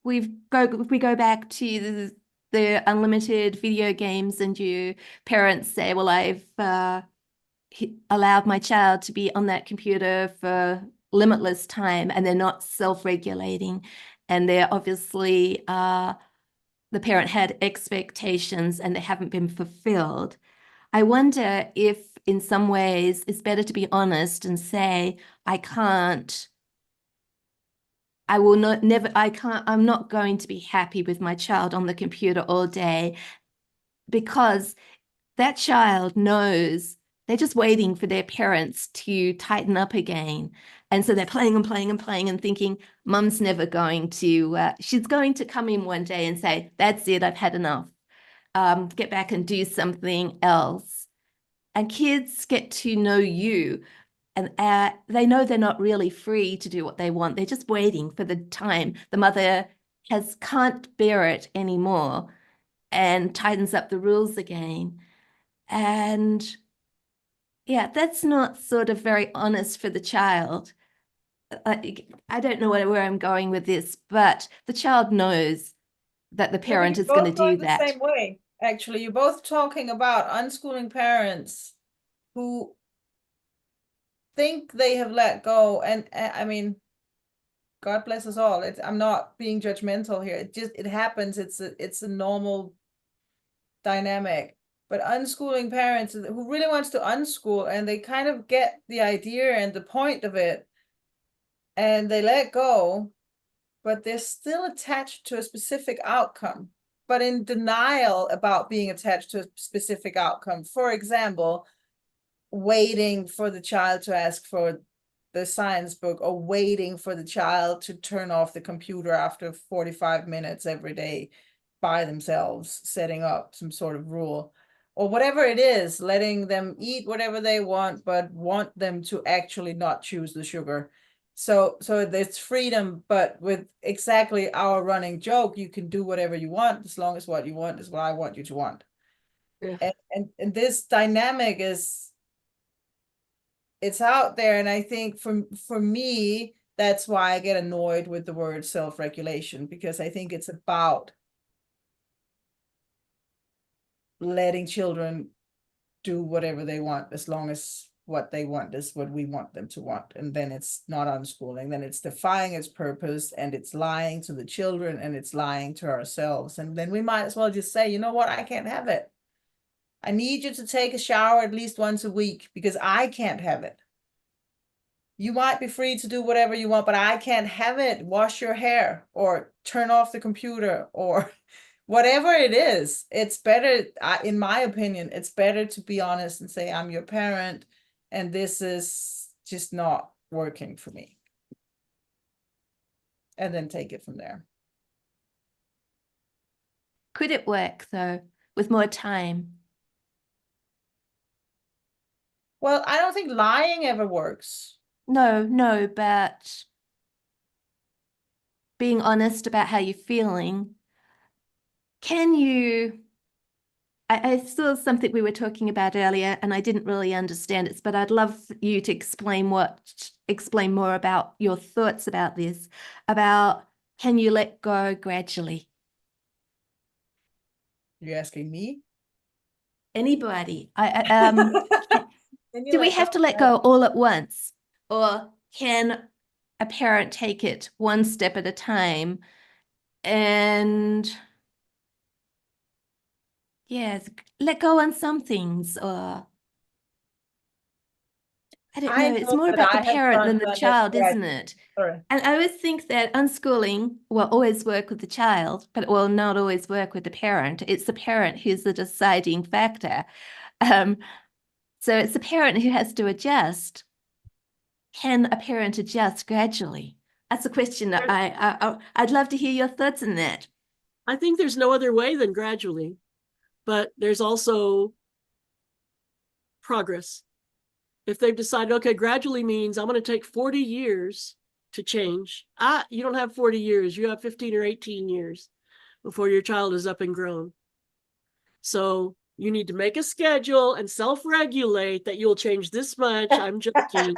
we go back to the unlimited video games, and you parents say, well, I've allowed my child to be on that computer for limitless time, and they're not self-regulating, and they're obviously the parent had expectations and they haven't been fulfilled. I wonder if in some ways it's better to be honest and say, I'm not going to be happy with my child on the computer all day, because that child knows they're just waiting for their parents to tighten up again. And so they're playing and playing and playing and thinking, mum's never going to, she's going to come in one day and say, that's it, I've had enough. Get back and do something else. And kids get to know you, and they know they're not really free to do what they want. They're just waiting for the time the mother can't bear it anymore and tightens up the rules again. And yeah, that's not sort of very honest for the child. I don't know where I'm going with this, but the child knows that the parent is going to do that. The same way. Actually, you're both talking about unschooling parents who think they have let go, and I mean, God bless us all. I'm not being judgmental here. It happens. It's a normal dynamic. But unschooling parents who really wants to unschool, and they kind of get the idea and the point of it, and they let go, but they're still attached to a specific outcome, but in denial about being attached to a specific outcome. For example, waiting for the child to ask for the science book, or waiting for the child to turn off the computer after 45 minutes every day by themselves, setting up some sort of rule, or whatever it is, letting them eat whatever they want, but want them to actually not choose the sugar. So there's freedom, but with exactly our running joke, you can do whatever you want as long as what you want is what I want you to want. Yeah. And this dynamic it's out there. And I think for me, that's why I get annoyed with the word self-regulation, because I think it's about letting children do whatever they want as long as what they want is what we want them to want. And then it's not unschooling, then it's defying its purpose, and it's lying to the children, and it's lying to ourselves. And then we might as well just say, you know what, I can't have it. I need you to take a shower at least once a week because I can't have it. You might be free to do whatever you want, but I can't have it. Wash your hair or turn off the computer or whatever it is. It's better, in my opinion, it's better to be honest and say, I'm your parent and this is just not working for me. And then take it from there. Could it work though, with more time? Well, I don't think lying ever works. No, but being honest about how you're feeling. Can you, I saw something we were talking about earlier and I didn't really understand it, but I'd love you to explain more about your thoughts about this, about can you let go gradually? You're asking me? Anybody. Do we have to let go all at once? Or can a parent take it one step at a time And yes, let go on some things, or I don't I know, it's know more that about the I have parent than found the one that, child, right, isn't it? sorry. And I always think that unschooling will always work with the child, but it will not always work with the parent. It's the parent who's the deciding factor. Um, so it's the parent who has to adjust. Can a parent adjust gradually? That's a question that I'd love to hear your thoughts on that. I think there's no other way than gradually, but there's also progress. If they've decided, okay, gradually means I'm going to take 40 years to change. You don't have 40 years. You have 15 or 18 years before your child is up and grown. So you need to make a schedule and self-regulate that you'll change this much. I'm joking.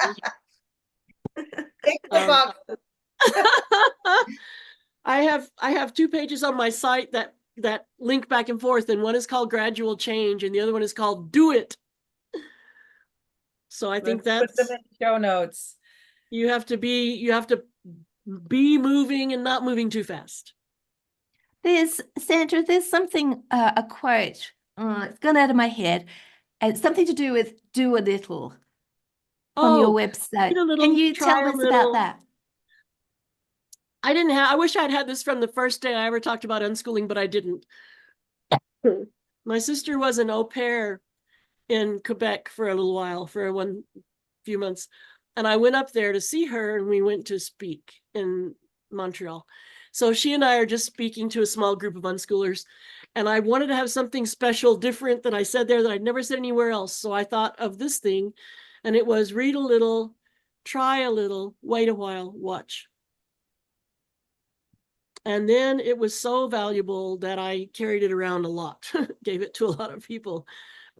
Tick the box. I have 2 pages on my site that link back and forth, and one is called Gradual Change and the other one is called Do It. So I think Let's put them that's, in show notes. you have to be moving and not moving too fast. Sandra, there's something, a quote, it's gone out of my head. It's something to do with do a little from your website. Read a little, Can you try tell a us about little. that? I wish I'd had this from the first day I ever talked about unschooling, but I didn't. My sister was an au pair in Quebec for a little while, for few months. And I went up there to see her, and we went to speak in Montreal. So she and I are just speaking to a small group of unschoolers. And I wanted to have something special, different that I said there that I'd never said anywhere else. So I thought of this thing, and it was read a little, try a little, wait a while, watch. And then it was so valuable that I carried it around a lot, gave it to a lot of people.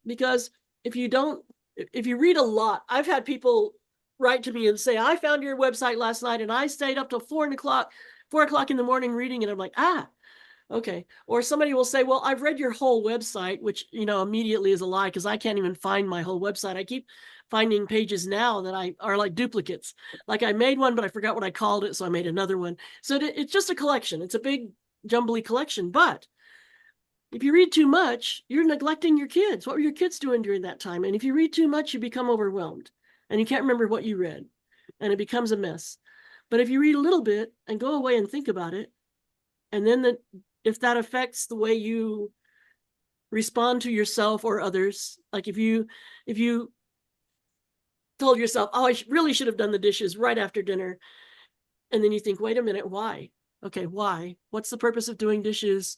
Because if you read a lot, I've had people write to me and say, I found your website last night and I stayed up till 4 o'clock in the morning reading it. I'm like, okay. Or somebody will say, well, I've read your whole website, which, immediately is a lie because I can't even find my whole website. I keep finding pages now that are like duplicates. Like I made one, but I forgot what I called it. So I made another one. So it's just a collection. It's a big jumbly collection. But if you read too much, you're neglecting your kids. What were your kids doing during that time? And if you read too much, you become overwhelmed and you can't remember what you read and it becomes a mess. But if you read a little bit and go away and think about it, and then if that affects the way you respond to yourself or others, like if you told yourself, oh, I really should have done the dishes right after dinner. And then you think, wait a minute, why? Okay, why? What's the purpose of doing dishes?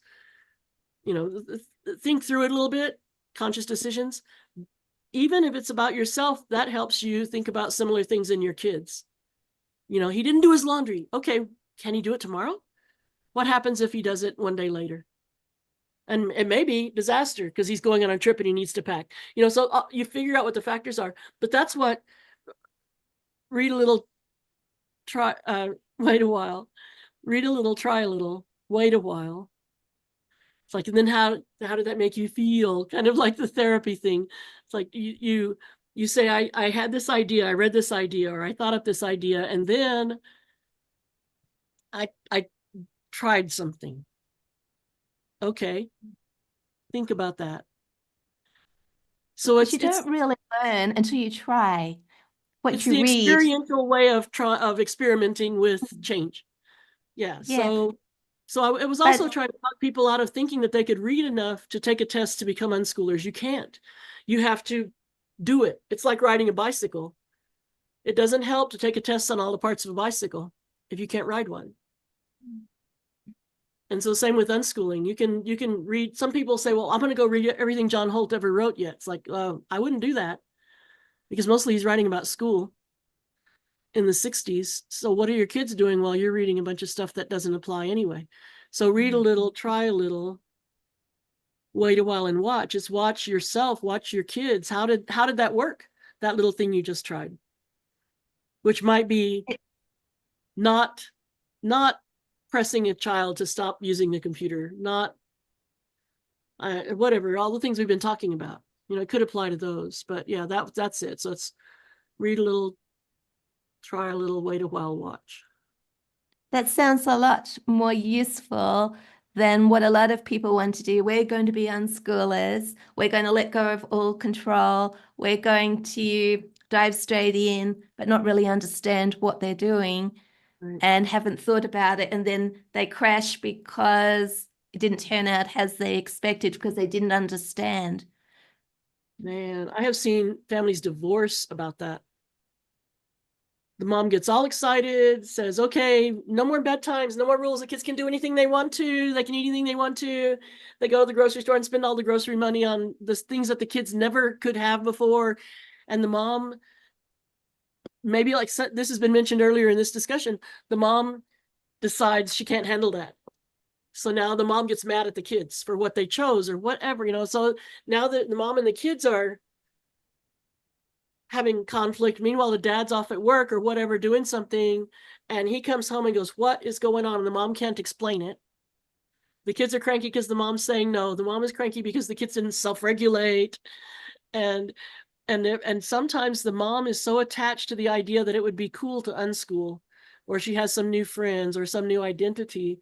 Think through it a little bit, conscious decisions. Even if it's about yourself, that helps you think about similar things in your kids. He didn't do his laundry. Okay, can he do it tomorrow? What happens if he does it one day later? And it may be disaster because he's going on a trip and he needs to pack. So you figure out what the factors are. But that's what read a little, wait a while. Read a little, try a little, wait a while. It's like, and then how did that make you feel? Kind of like the therapy thing. It's like you say, I had this idea, I read this idea, or I thought up this idea, and then I tried something. Okay, think about that. So Because you don't really learn until you try what it's you the read. experiential way of experimenting with change. Yeah. So it was also trying to talk people out of thinking that they could read enough to take a test to become unschoolers. You can't. You have to do it. It's like riding a bicycle. It doesn't help to take a test on all the parts of a bicycle if you can't ride one. And so same with unschooling. You can read, some people say, well, I'm going to go read everything John Holt ever wrote yet. It's like, I wouldn't do that because mostly he's writing about school in the 60s. So what are your kids doing while you're reading a bunch of stuff that doesn't apply anyway? So read a little, try a little, wait a while and watch. Just watch yourself, watch your kids. How did that work? That little thing you just tried, which might be not pressing a child to stop using the computer, not whatever, all the things we've been talking about. It could apply to those, but yeah, that's it. So it's read a little, try a little, wait a while, watch. That sounds a lot more useful than what a lot of people want to do. We're going to be unschoolers. We're going to let go of all control. We're going to dive straight in, but not really understand what they're doing Right. and haven't thought about it. And then they crash because it didn't turn out as they expected because they didn't understand. Man, I have seen families divorce about that. The mom gets all excited, says, okay, no more bedtimes, no more rules. The kids can do anything they want to. They can eat anything they want to. They go to the grocery store and spend all the grocery money on the things that the kids never could have before. And the mom, maybe like this has been mentioned earlier in this discussion, the mom decides she can't handle that. So now the mom gets mad at the kids for what they chose or whatever, you know. So now that the mom and the kids are having conflict. Meanwhile, the dad's off at work or whatever, doing something, and he comes home and goes, what is going on? And the mom can't explain it. The kids are cranky because the mom's saying no. The mom is cranky because the kids didn't self-regulate. And sometimes the mom is so attached to the idea that it would be cool to unschool, or she has some new friends or some new identity,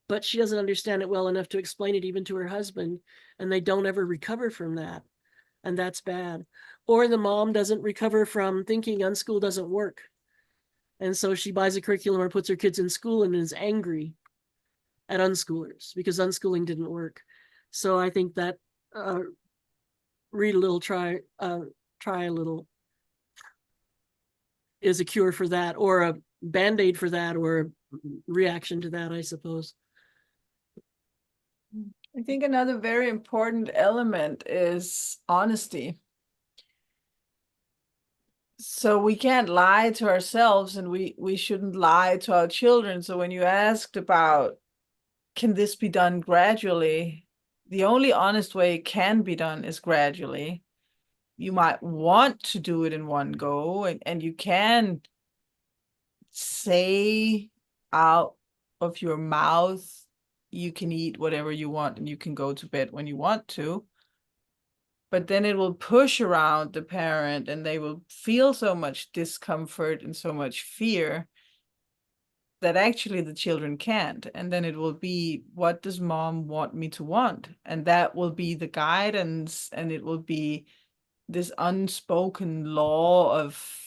but she doesn't understand it well enough to explain it even to her husband, and they don't ever recover from that. And that's bad. Or the mom doesn't recover from thinking unschool doesn't work. And so she buys a curriculum or puts her kids in school and is angry at unschoolers because unschooling didn't work. So I think that read a little, try a little is a cure for that, or a band-aid for that, or a reaction to that, I suppose. I think another very important element is honesty. So we can't lie to ourselves, and we shouldn't lie to our children. So when you asked about, can this be done gradually? The only honest way it can be done is gradually. You might want to do it in one go, and you can say out of your mouth, you can eat whatever you want and you can go to bed when you want to. But then it will push around the parent and they will feel so much discomfort and so much fear that actually the children can't. And then it will be, what does mom want me to want? And that will be the guidance, and it will be this unspoken law of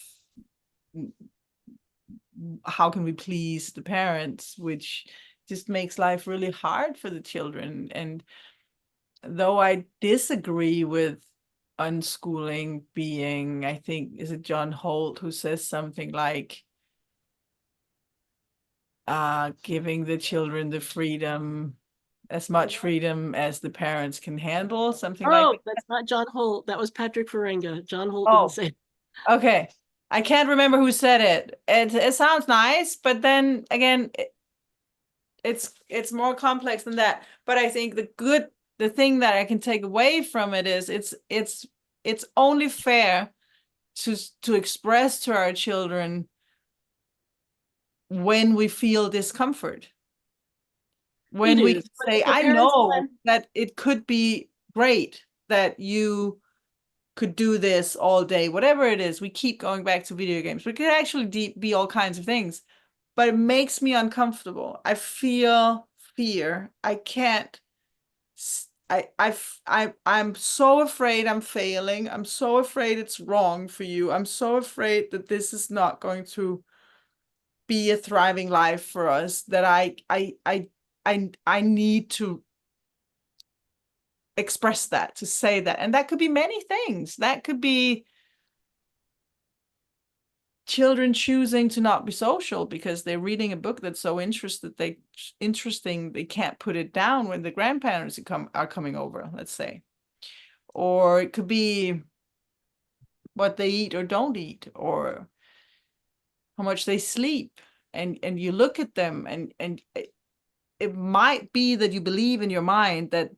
how can we please the parents, which just makes life really hard for the children. And though I disagree with unschooling being, I think, is it John Holt who says something like, giving the children the freedom, as much freedom as the parents can handle, something like that. That's not John Holt. That was Patrick Ferenga. John Holt Oh. didn't say it. Okay. I can't remember who said it. It sounds nice, but then again, it's more complex than that. But I think the thing that I can take away from it is it's only fair to express to our children when we feel discomfort. When we say, I know that it could be great that you could do this all day, whatever it is. We keep going back to video games. We could actually be all kinds of things, but it makes me uncomfortable. I feel fear. I can't. I'm so afraid I'm failing. I'm so afraid it's wrong for you. I'm so afraid that this is not going to be a thriving life for us, that I need to express that, to say that. And that could be many things. That could be children choosing to not be social because they're reading a book that's so interesting they can't put it down when the grandparents are coming over, let's say. Or it could be what they eat or don't eat, or how much they sleep. And you look at them, and it might be that you believe in your mind that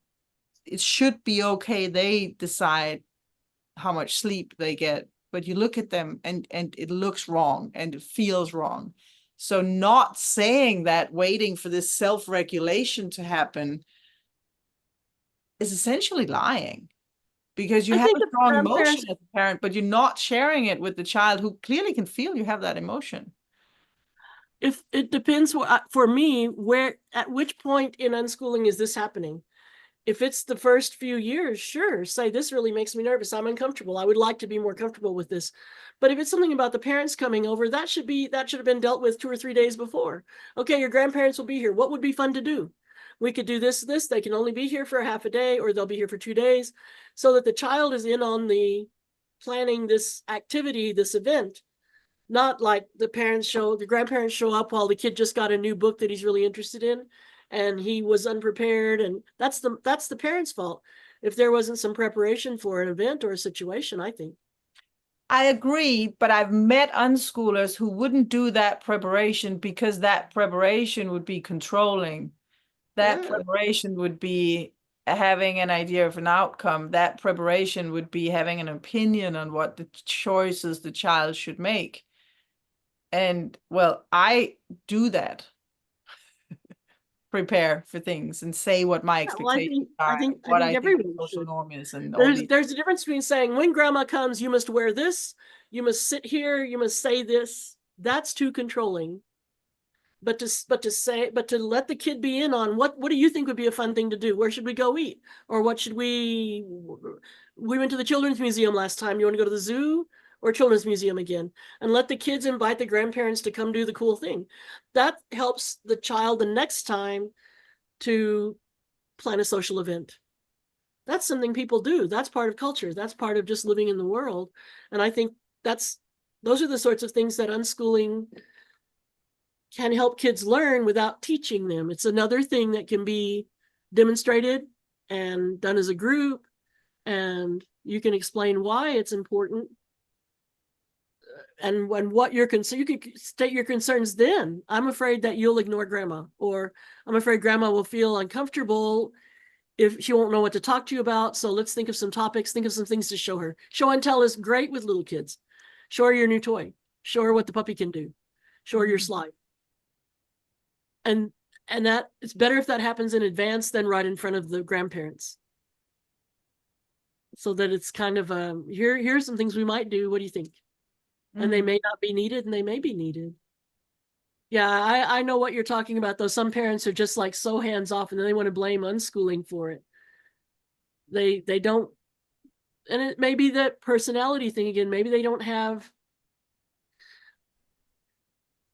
it should be okay, they decide how much sleep they get, but you look at them and it looks wrong and it feels wrong. So not saying that, waiting for this self-regulation to happen, is essentially lying, because you have a strong emotion as a parent, but you're not sharing it with the child who clearly can feel you have that emotion. if it depends for me, at which point in unschooling is this happening? If it's the first few years, sure, say this really makes me nervous. I'm uncomfortable. I would like to be more comfortable with this. But if it's something about the parents coming over, that should have been dealt with 2 or 3 days before. Okay, your grandparents will be here. What would be fun to do? We could do this. They can only be here for half a day, or they'll be here for 2 days, so that the child is in on the planning this activity, this event. Not like the grandparents show up while the kid just got a new book that he's really interested in and he was unprepared, and that's the parents' fault if there wasn't some preparation for an event or a situation, I think. I agree, but I've met unschoolers who wouldn't do that preparation because that preparation would be controlling. That preparation would be having an idea of an outcome. That preparation would be having an opinion on what the choices the child should make. And well, I do that. Prepare for things and say what my expectations are, what I think the social norm is, and there's a difference between saying, when grandma comes, you must wear this, you must sit here, you must say this. That's too controlling. But to let the kid be in on what do you think would be a fun thing to do? Where should we go eat? Or what should we went to the children's museum last time. You want to go to the zoo or children's museum again? And let the kids invite the grandparents to come do the cool thing. That helps the child the next time to plan a social event. That's something people do. That's part of culture. That's part of just living in the world. And I think those are the sorts of things that unschooling can help kids learn without teaching them. It's another thing that can be demonstrated and done as a group, and you can explain why it's important. And what your concern, you can state your concerns then. I'm afraid that you'll ignore grandma, or I'm afraid grandma will feel uncomfortable if she won't know what to talk to you about. So let's think of some topics, think of some things to show her. Show and tell is great with little kids. Show her your new toy. Show her what the puppy can do. Show her your slide. And that it's better if that happens in advance than right in front of the grandparents. So that it's kind of here's some things we might do. What do you think? And they may not be needed, and they may be needed. Yeah, I know what you're talking about, though. Some parents are just like so hands off, and then they want to blame unschooling for it. They don't, and it may be that personality thing again. Maybe they don't have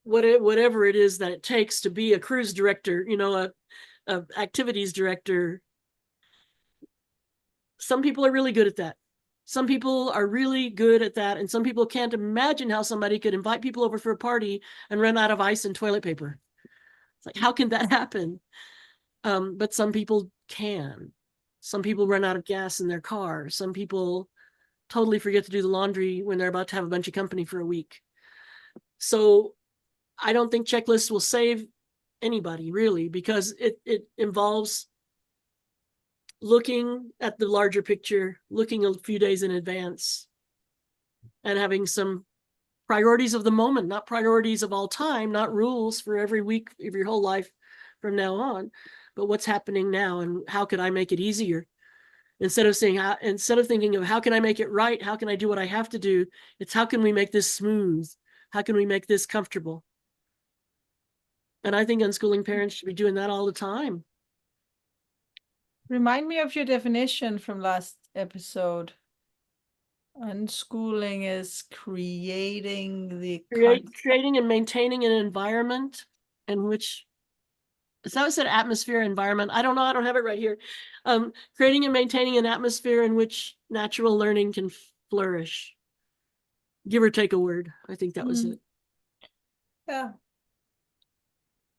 whatever it is that it takes to be a cruise director, a activities director. Some people are really good at that. Some people are really good at that, and some people can't imagine how somebody could invite people over for a party and run out of ice and toilet paper. It's like, how can that happen? But some people can. Some people run out of gas in their car. Some people totally forget to do the laundry when they're about to have a bunch of company for a week. So I don't think checklists will save anybody, really, because it involves looking at the larger picture, looking a few days in advance, and having some priorities of the moment, not priorities of all time, not rules for every week of your whole life from now on, but what's happening now and how could I make it easier? Instead of thinking of how can I make it right, how can I do what I have to do, it's how can we make this smooth? How can we make this comfortable? And I think unschooling parents should be doing that all the time. Remind me of your definition from last episode. Unschooling is creating and maintaining an environment in which, is that what it said, atmosphere, environment? I don't know. I don't have it right here. Creating and maintaining an atmosphere in which natural learning can flourish. Give or take a word. I think that was it. Yeah.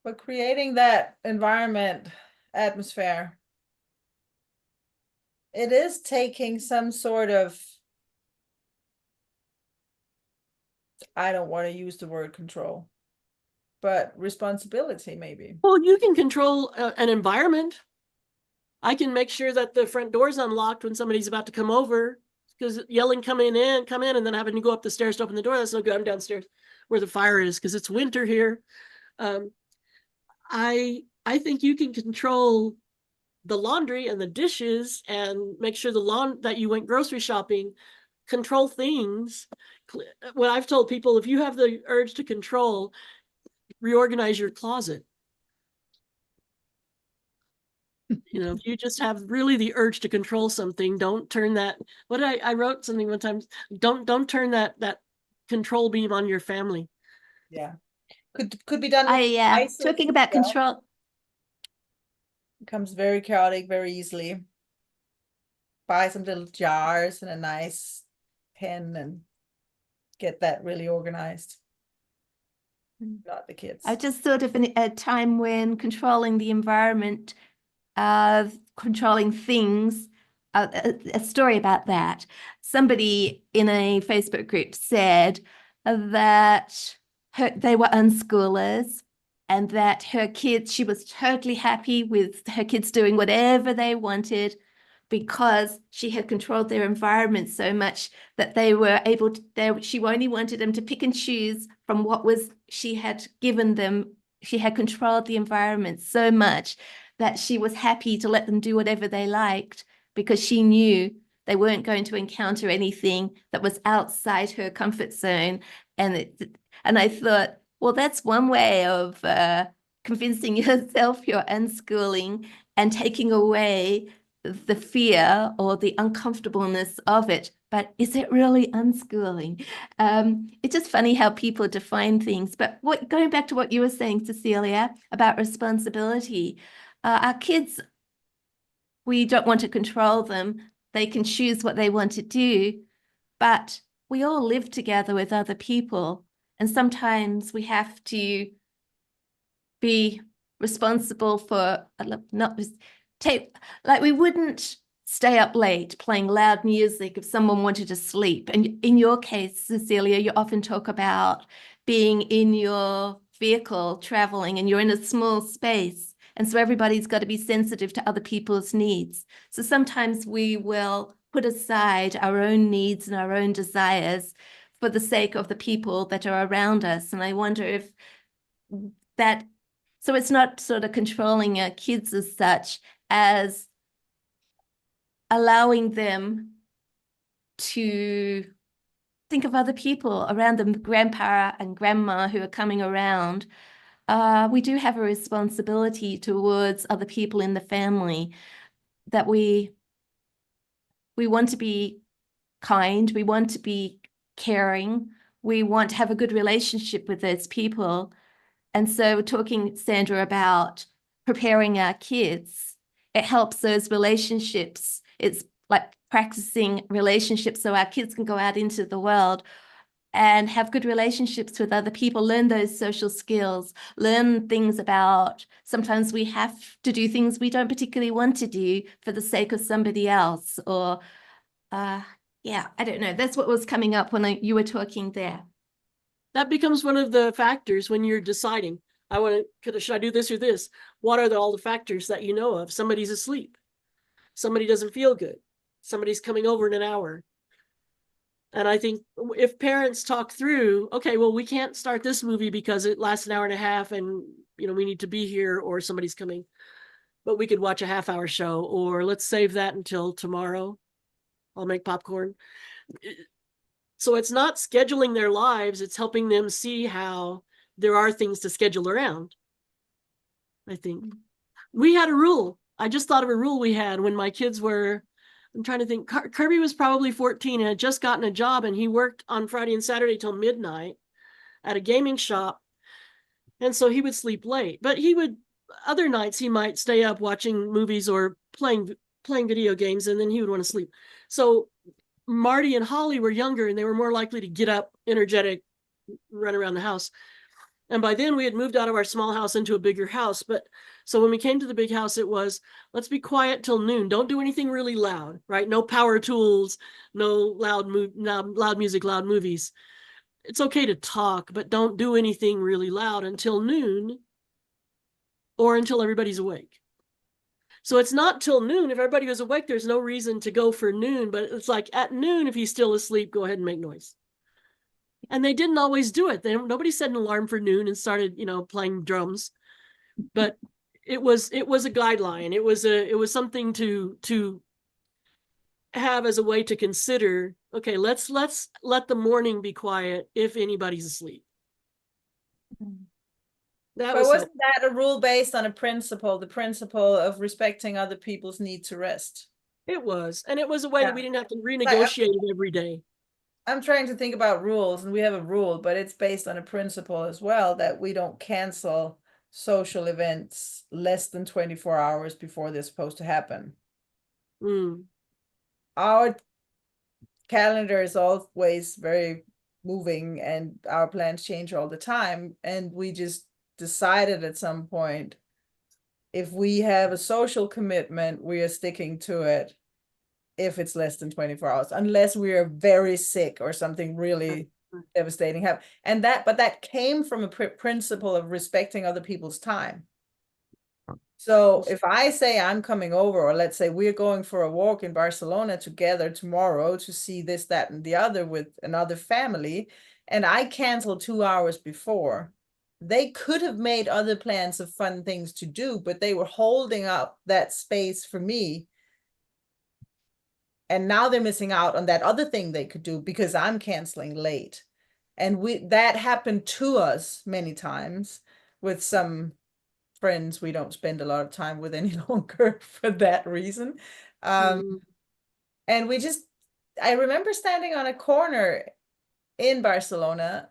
But creating that environment, atmosphere, it is taking some sort of, I don't want to use the word control, but responsibility maybe. Well, you can control an environment. I can make sure that the front door is unlocked when somebody's about to come over, because yelling, come in, and then having to go up the stairs to open the door, that's no good. I'm downstairs where the fire is because it's winter here. I think you can control the laundry and the dishes and make sure that you went grocery shopping, control things. What I've told people, if you have the urge to control, reorganize your closet. You know, if you just have really the urge to control something, don't turn that. What I wrote something one time. Don't turn that control beam on your family. Yeah. Could be done with devices talking as about well. control. Becomes very chaotic very easily. Buy some little jars and a nice pen and get that really organized. Not the kids. I just thought of a time when controlling the environment, controlling things, a story about that. Somebody in a Facebook group said that they were unschoolers and that her kids, she was totally happy with her kids doing whatever they wanted because she had controlled their environment so much that they were able to, she only wanted them to pick and choose from what was she had given them. She had controlled the environment so much that she was happy to let them do whatever they liked because she knew they weren't going to encounter anything that was outside her comfort zone. And I thought, well, that's one way of convincing yourself you're unschooling and taking away the fear or the uncomfortableness of it. But is it really unschooling? It's just funny how people define things. But going back to what you were saying, Cecilia, about responsibility, our kids, we don't want to control them. They can choose what they want to do, but we all live together with other people. And sometimes we have to be responsible for not take, like we wouldn't stay up late playing loud music if someone wanted to sleep. And in your case, Cecilia, you often talk about being in your vehicle traveling and you're in a small space. And so everybody's got to be sensitive to other people's needs. So sometimes we will put aside our own needs and our own desires for the sake of the people that are around us. And I wonder if that, so it's not sort of controlling our kids as such as allowing them to think of other people around them, grandpa and grandma who are coming around. We do have a responsibility towards other people in the family that we want to be kind, we want to be caring, we want to have a good relationship with those people. And so talking, Sandra, about preparing our kids, it helps those relationships. It's like practicing relationships so our kids can go out into the world and have good relationships with other people, learn those social skills, learn things about, sometimes we have to do things we don't particularly want to do for the sake of somebody else. Or, yeah, I don't know. That's what was coming up when you were talking there. That becomes one of the factors when you're deciding, should I do this or this? What are all the factors that you know of? Somebody's asleep. Somebody doesn't feel good. Somebody's coming over in an hour. And I think if parents talk through, okay, well, we can't start this movie because it lasts an hour and a half and, we need to be here or somebody's coming, but we could watch a half-hour show, or let's save that until tomorrow. I'll make popcorn. So it's not scheduling their lives, it's helping them see how there are things to schedule around. I think we had a rule. I just thought of a rule we had when my kids were, I'm trying to think, Kirby was probably 14 and had just gotten a job, and he worked on Friday and Saturday till midnight at a gaming shop. And so he would sleep late, but other nights he might stay up watching movies or playing video games, and then he would want to sleep. So Marty and Holly were younger and they were more likely to get up, energetic, run around the house. And by then we had moved out of our small house into a bigger house. But so when we came to the big house, it was, let's be quiet till noon. Don't do anything really loud, right? No power tools, no loud music, loud movies. It's okay to talk, but don't do anything really loud until noon or until everybody's awake. So it's not till noon. If everybody was awake, there's no reason to go for noon, but it's like at noon, if he's still asleep, go ahead and make noise. And they didn't always do it. Nobody set an alarm for noon and started, playing drums, but it was a guideline. It was something to have as a way to consider, okay, let's let the morning be quiet if anybody's asleep. That But was wasn't helpful. that a rule based on a principle, the principle of respecting other people's need to rest? It was. And it was a way that we didn't have to Like, renegotiate it every day. I'm trying to think about rules, and we have a rule, but it's based on a principle as well that we don't cancel social events less than 24 hours before they're supposed to happen. Mm. Our calendar is always very moving and our plans change all the time. And we just decided at some point, if we have a social commitment, we are sticking to it if it's less than 24 hours, unless we are very sick or something really devastating happen. And that came from a principle of respecting other people's time. So if I say I'm coming over, or let's say we're going for a walk in Barcelona together tomorrow to see this, that, and the other with another family, and I cancel 2 hours before, they could have made other plans of fun things to do, but they were holding up that space for me. And now they're missing out on that other thing they could do because I'm canceling late. And that happened to us many times with some friends we don't spend a lot of time with any longer for that reason. Mm. And I remember standing on a corner in Barcelona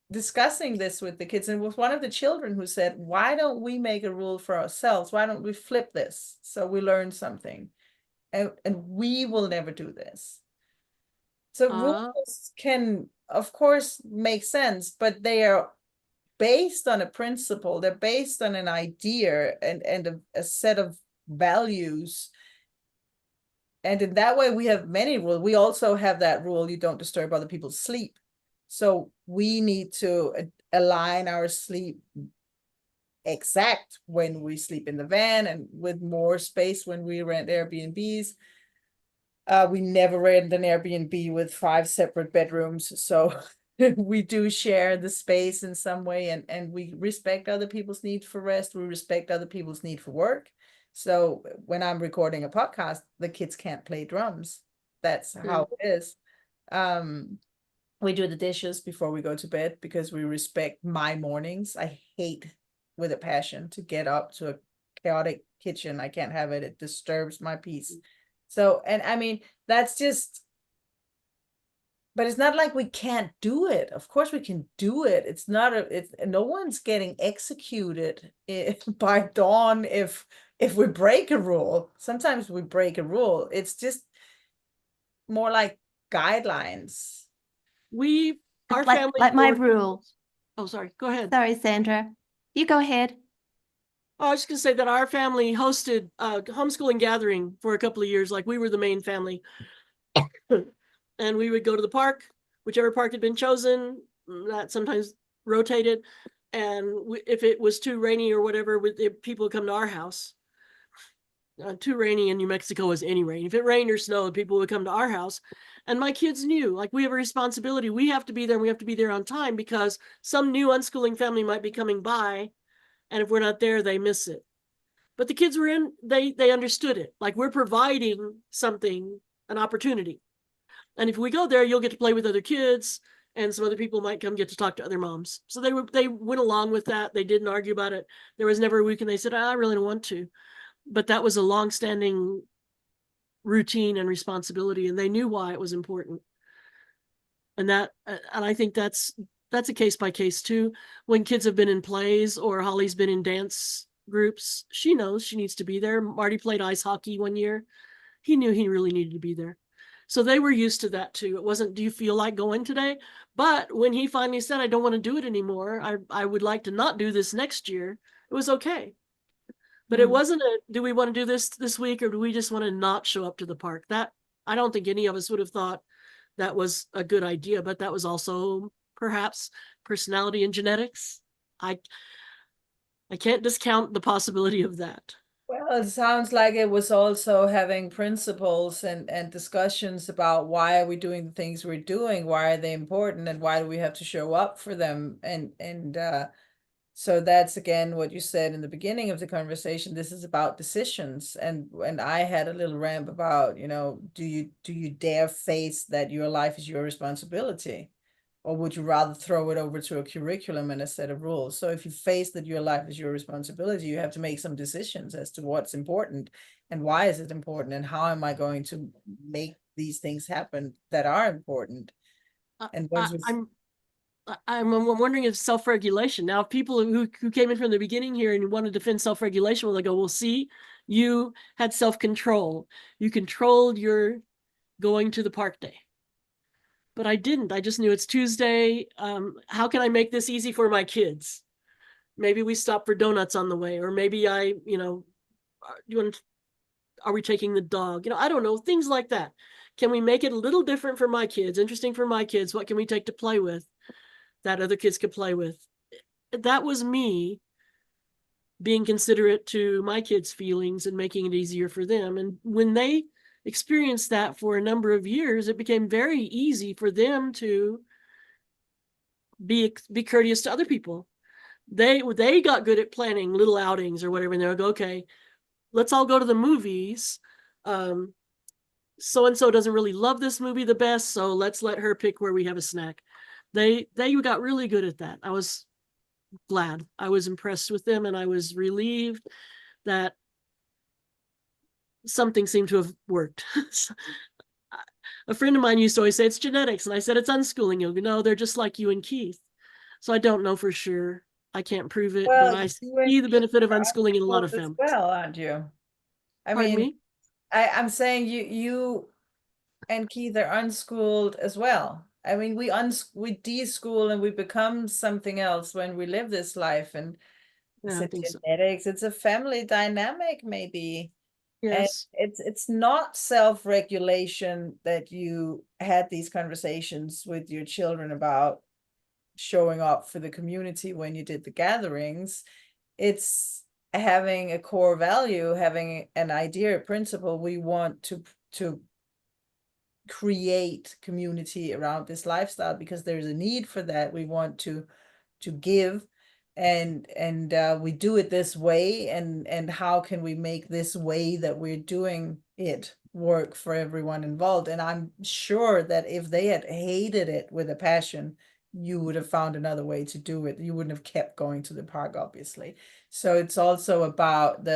discussing this with the kids, and it was one of the children who said, why don't we make a rule for ourselves? Why don't we flip this so we learn something? And we will never do this. So rules can, of course, make sense, but they are based on a principle. They're based on an idea and a set of values. And in that way, we have many rules. We also have that rule, you don't disturb other people's sleep. So we need to align our sleep exact when we sleep in the van, and with more space when we rent Airbnbs. We never rent an Airbnb with 5 separate bedrooms, so we do share the space in some way, and we respect other people's need for rest. We respect other people's need for work. So when I'm recording a podcast, the kids can't play drums. That's how it is. We do the dishes before we go to bed because we respect my mornings. I hate with a passion to get up to a chaotic kitchen. I can't have it. It disturbs my peace. So, and I mean, that's just, but it's not like we can't do it. Of course we can do it. It's not it's no one's getting executed by dawn if we break a rule. Sometimes we break a rule. It's just more like guidelines. Our like, family. like my rule. Oh, sorry. Go ahead. Sorry, Sandra. You go ahead. Oh, I was just going to say that our family hosted a homeschooling gathering for a couple of years. Like, we were the main family. And we would go to the park, whichever park had been chosen. That sometimes rotated. And if it was too rainy or whatever, people would come to our house. Too rainy in New Mexico is any rain. If it rained or snowed, people would come to our house. And my kids knew, like, we have a responsibility. We have to be there, and we have to be there on time because some new unschooling family might be coming by. And if we're not there, they miss it. But the kids were they understood it. Like, we're providing something, an opportunity. And if we go there, you'll get to play with other kids, and some other people might come get to talk to other moms. So they went along with that. They didn't argue about it. There was never a week and they said, I really don't want to. But that was a longstanding routine and responsibility, and they knew why it was important. And I think that's a case by case too. When kids have been in plays or Holly's been in dance groups, she knows she needs to be there. Marty played ice hockey one year. He knew he really needed to be there. So they were used to that too. It wasn't, do you feel like going today? But when he finally said, I don't want to do it anymore, I would like to not do this next year, it was okay. But it wasn't do we want to do this week, or do we just want to not show up to the park? That, I don't think any of us would have thought that was a good idea, but that was also perhaps personality and genetics. I can't discount the possibility of that. Well, it sounds like it was also having principles and discussions about why are we doing the things we're doing, why are they important, and why do we have to show up for them, and so that's again what you said in the beginning of the conversation. This is about decisions, and I had a little rant about, do you dare face that your life is your responsibility, or would you rather throw it over to a curriculum and a set of rules? So if you face that your life is your responsibility, you have to make some decisions as to what's important and why is it important and how am I going to make these things happen that are important. And I'm wondering if self-regulation. Now, people who came in from the beginning here and want to defend self-regulation, well, they go, well, see, you had self-control. You controlled your going to the park day. But I didn't. I just knew it's Tuesday. How can I make this easy for my kids? Maybe we stop for donuts on the way, or maybe are we taking the dog? I don't know, things like that. Can we make it a little different for my kids, interesting for my kids? What can we take to play with that other kids could play with? That was me being considerate to my kids' feelings and making it easier for them. And when they experienced that for a number of years, it became very easy for them to be courteous to other people. They got good at planning little outings or whatever, and they would go, okay, let's all go to the movies. So-and-so doesn't really love this movie the best, so let's let her pick where we have a snack. They got really good at that. I was glad. I was impressed with them, and I was relieved that something seemed to have worked. A friend of mine used to always say it's genetics, and I said it's unschooling. You'll go, no, they're just like you and Keith. So I don't know for sure. I can't prove it, but I see the benefit of unschooling in a lot of families. Well, aren't you? Pardon me? I'm saying you and Keith are unschooled as well. I mean, we de-school and we become something else when we live this life. And Yeah, I think so. genetics, it's a family dynamic, maybe. Yes. And it's not self-regulation that you had these conversations with your children about showing up for the community when you did the gatherings. It's having a core value, having an idea, a principle. We want to create community around this lifestyle because there's a need for that. We want to give, and we do it this way, and how can we make this way that we're doing it work for everyone involved? And I'm sure that if they had hated it with a passion, you would have found another way to do it. You wouldn't have kept going to the park, obviously. So it's also about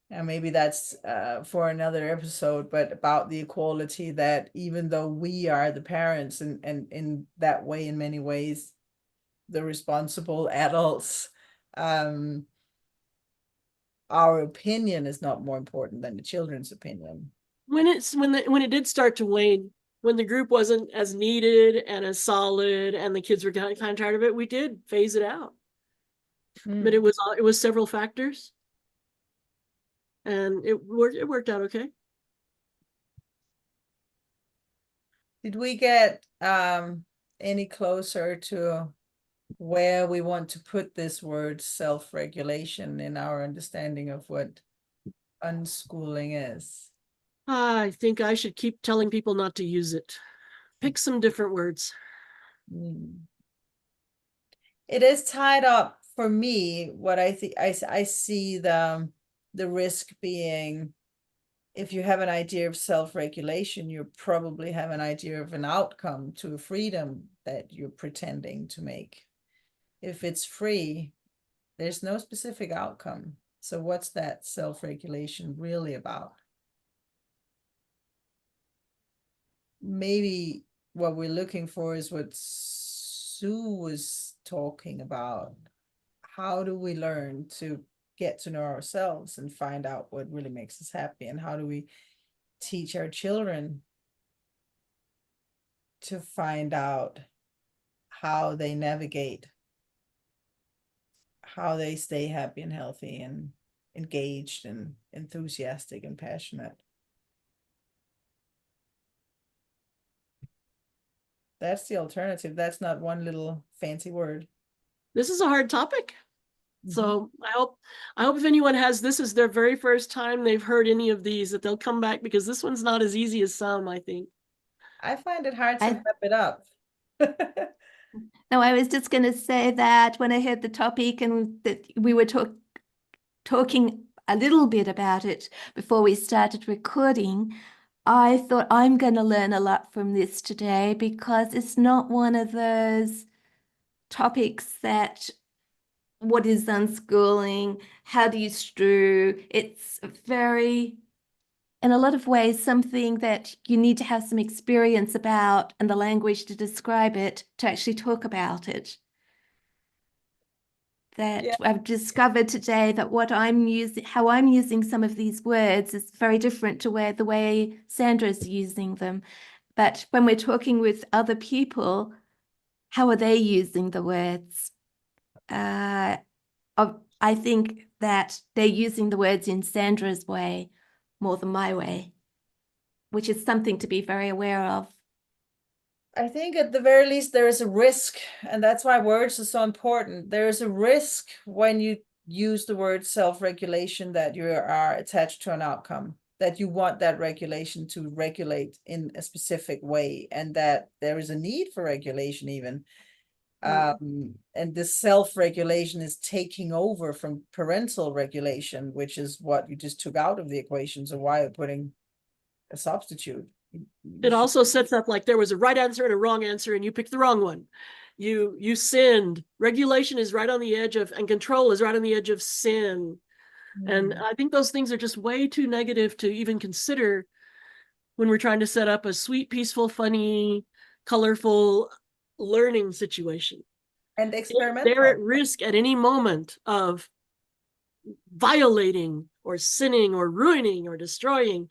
and maybe that's for another episode, but about the equality that even though we are the parents and in that way, in many ways, the responsible adults, our opinion is not more important than the children's opinion. When it did start to wane, when the group wasn't as needed and as solid, and the kids were kind of tired of it, we did phase it out. But it was several factors, and it worked out okay. Did we get any closer to where we want to put this word self-regulation in our understanding of what unschooling is? I think I should keep telling people not to use it. Pick some different words. It is tied up for me. What I think I see the risk being, if you have an idea of self-regulation, you probably have an idea of an outcome to a freedom that you're pretending to make. If it's free, there's no specific outcome. So what's that self-regulation really about? Maybe what we're looking for is what Sue was talking about. How do we learn to get to know ourselves and find out what really makes us happy? And how do we teach our children to find out how they navigate, how they stay happy and healthy and engaged and enthusiastic and passionate? That's the alternative. That's not one little fancy word. This is a hard topic. So I hope if anyone has this is their very first time they've heard any of these, that they'll come back, because this one's not as easy as some, I think. I find it hard to wrap it up. No, I was just going to say that when I heard the topic and that we were talking a little bit about it before we started recording, I thought I'm going to learn a lot from this today because it's not one of those topics that what is unschooling? How do you strew? It's very, in a lot of ways, something that you need to have some experience about and the language to describe it to actually talk about it. That Yeah. I've discovered today that what I'm using, how I'm using some of these words is very different to the way Sandra's using them. But when we're talking with other people, how are they using the words? I think that they're using the words in Sandra's way more than my way, which is something to be very aware of. I think at the very least there is a risk, and that's why words are so important. There is a risk when you use the word self-regulation that you are attached to an outcome, that you want that regulation to regulate in a specific way, and that there is a need for regulation even. And this self-regulation is taking over from parental regulation, which is what you just took out of the equation. So why are putting a substitute? It also sets up like there was a right answer and a wrong answer, and you picked the wrong one. You sinned. Regulation is right on the edge of, and control is right on the edge of sin. And I think those things are just way too negative to even consider when we're trying to set up a sweet, peaceful, funny, colorful learning situation. And experimental. They're at risk at any moment of violating or sinning or ruining or destroying.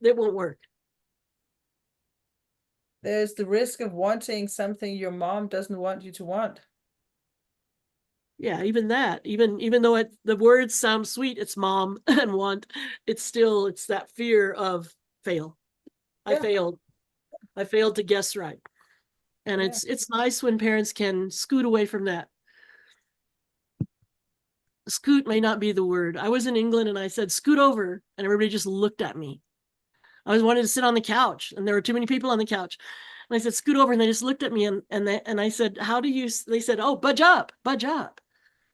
It won't work. There's the risk of wanting something your mom doesn't want you to want. Yeah, even that, even though the words sound sweet, it's mom and want, it's that fear of fail. Yeah. I failed to guess right. And it's nice when parents can scoot away from that. Scoot may not be the word. I was in England and I said, scoot over. And everybody just looked at me. I was wanting to sit on the couch and there were too many people on the couch. And I said, scoot over. And they just looked at me and I said, they said, oh, budge up, budge up.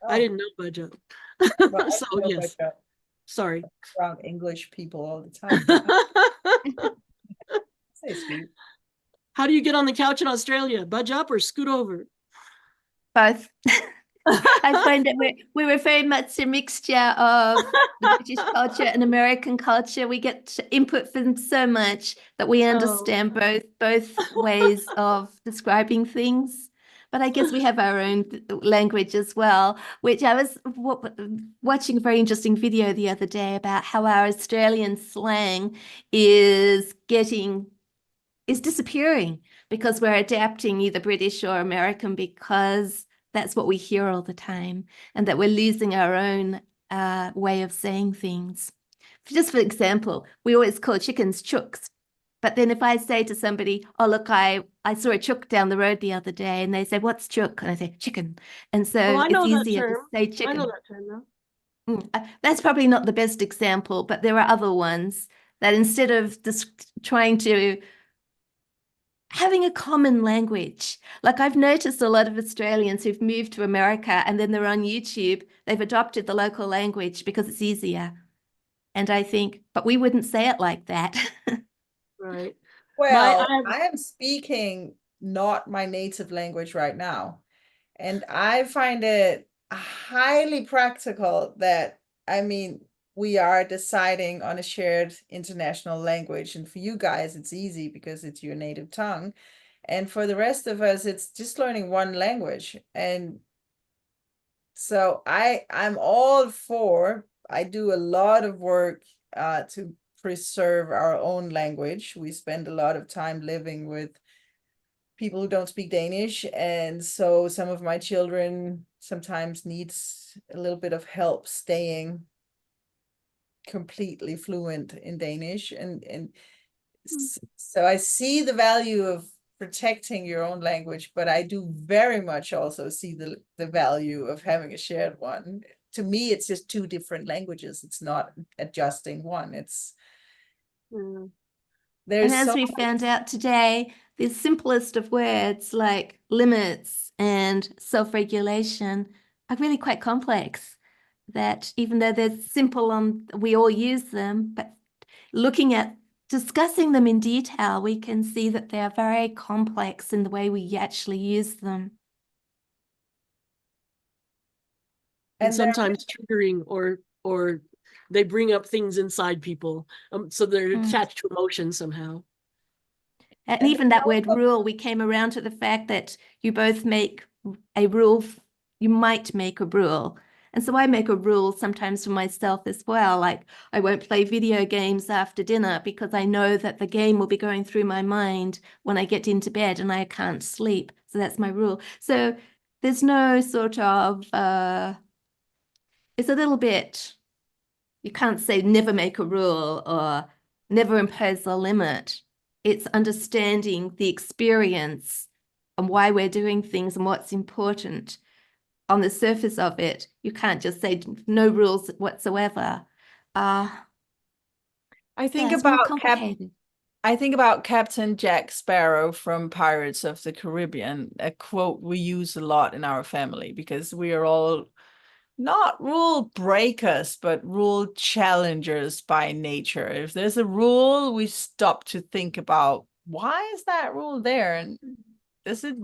Oh. I didn't know budge up. Well, so yes, sorry. Around English people all the time. Say scoot. How do you get on the couch in Australia? Budge up or scoot over? Both. I find that we're very much a mixture of the British culture and American culture. We get input from so much that we understand both ways of describing things. But I guess we have our own language as well, which I was watching a very interesting video the other day about how our Australian slang is disappearing because we're adapting either British or American because that's what we hear all the time, and that we're losing our own way of saying things. Just for example, we always call chickens chooks. But then if I say to somebody, oh, look, I saw a chook down the road the other day, and they say, what's chook? And I say, chicken. And so it's easier to say chicken. I know that term now. That's probably not the best example, but there are other ones that instead of just trying to having a common language. Like I've noticed a lot of Australians who've moved to America and then they're on YouTube, they've adopted the local language because it's easier. And I think, but we wouldn't say it like that. Right. Well, I am speaking not my native language right now. And I find it highly practical that, I mean, we are deciding on a shared international language. And for you guys, it's easy because it's your native tongue. And for the rest of us, it's just learning one language. And so I'm all for, I do a lot of work to preserve our own language. We spend a lot of time living with people who don't speak Danish. And so some of my children sometimes needs a little bit of help staying completely fluent in Danish. And so I see the value of protecting your own language, but I do very much also see the value of having a shared one. To me, it's just two different languages. It's not adjusting one. It's there's and as we found out today, the simplest of words like limits and self-regulation are really quite complex. That even though they're simple we all use them, but looking at discussing them in detail, we can see that they're very complex in the way we actually use them. And And they're sometimes triggering or they bring up things inside people. So they're attached to emotion somehow. And And even that word rule, we came around to the fact that you both make a rule, you might make a rule. And so I make a rule sometimes for myself as well. Like I won't play video games after dinner because I know that the game will be going through my mind when I get into bed and I can't sleep. So that's my rule. So there's no sort of, it's a little bit, you can't say never make a rule or never impose a limit. It's understanding the experience and why we're doing things and what's important. On the surface of it, you can't just say no rules whatsoever. I think It's more about complicated. I think about Captain Jack Sparrow from Pirates of the Caribbean, a quote we use a lot in our family because we are all not rule breakers, but rule challengers by nature. If there's a rule, we stop to think about why is that rule there? And is it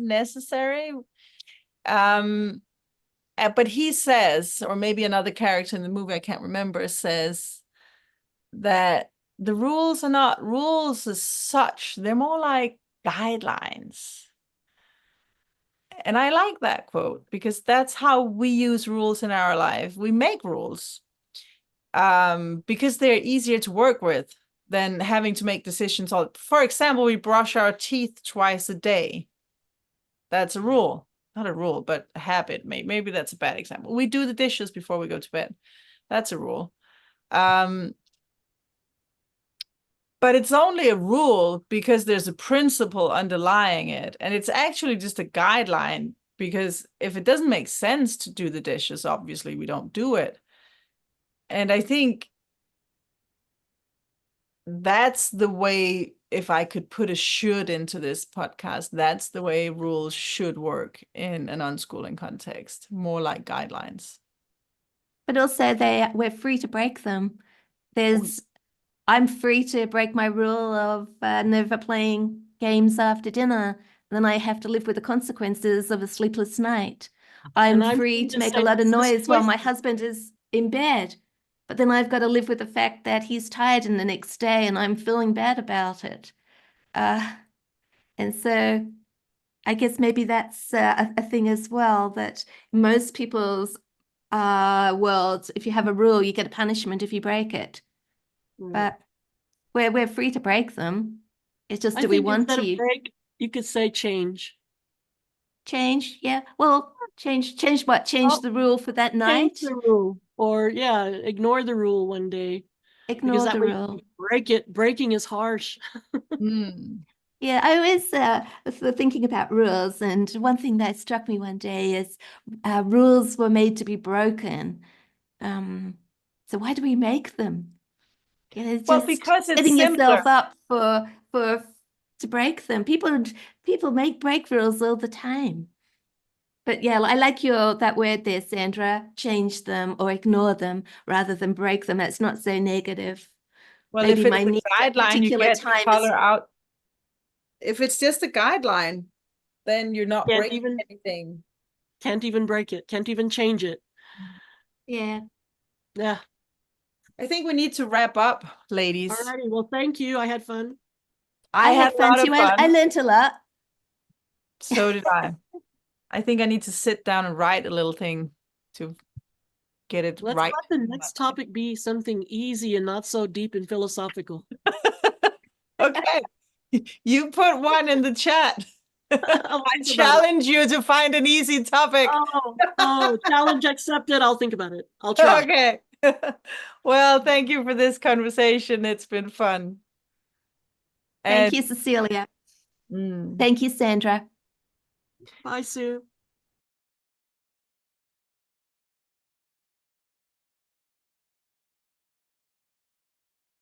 necessary? But he says, or maybe another character in the movie, I can't remember, says that the rules are not rules as such. They're more like guidelines. And I like that quote because that's how we use rules in our life. We make rules because they're easier to work with than having to make decisions. For example, we brush our teeth twice a day. That's a rule. Not a rule, but a habit. Maybe that's a bad example. We do the dishes before we go to bed. That's a rule. But it's only a rule because there's a principle underlying it. And it's actually just a guideline because if it doesn't make sense to do the dishes, obviously we don't do it. And I think that's the way, if I could put a should into this podcast, that's the way rules should work in an unschooling context, more like guidelines. But also we're free to break them. I'm free to break my rule of never playing games after dinner. Then I have to live with the consequences of a sleepless night. I'm free to make a lot of noise while my husband is in bed. But then I've got to live with the fact that he's tired in the next day and I'm feeling bad about it. And so I guess maybe that's a thing as well, that most people's worlds, if you have a rule, you get a punishment if you break it. But we're free to break them. It's just, do we want to? Break, you could say change. Change, yeah. Well, change what? Change the rule for that night? Change the rule. Or ignore the rule one day. Ignore the rule. Break it. Breaking is harsh. Yeah, I was thinking about rules, and one thing that struck me one day is rules were made to be broken. So why do we make them? Well, because it's setting simpler. yourself up to break them. People break rules all the time. But yeah, I like that word there, Sandra. Change them or ignore them rather than break them. That's not so negative. Well, Maybe if it's my needs a at guideline, you particular get time color out. If it's just a guideline, then you're not breaking anything. Can't even break it. Can't even change it. Yeah. Yeah. I think we need to wrap up, ladies. All righty. Well, thank you. I had fun. I had fun too. I learned a lot. So did I. I think I need to sit down and write a little thing to get it right. Let's let the next topic be something easy and not so deep and philosophical. Okay. You put one in the chat. I challenge you to find an easy topic. Oh, challenge accepted. I'll think about it. I'll try. Okay. Well, thank you for this conversation. It's been fun. Thank you, Cecilia. Thank you, Sandra. Bye, Sue.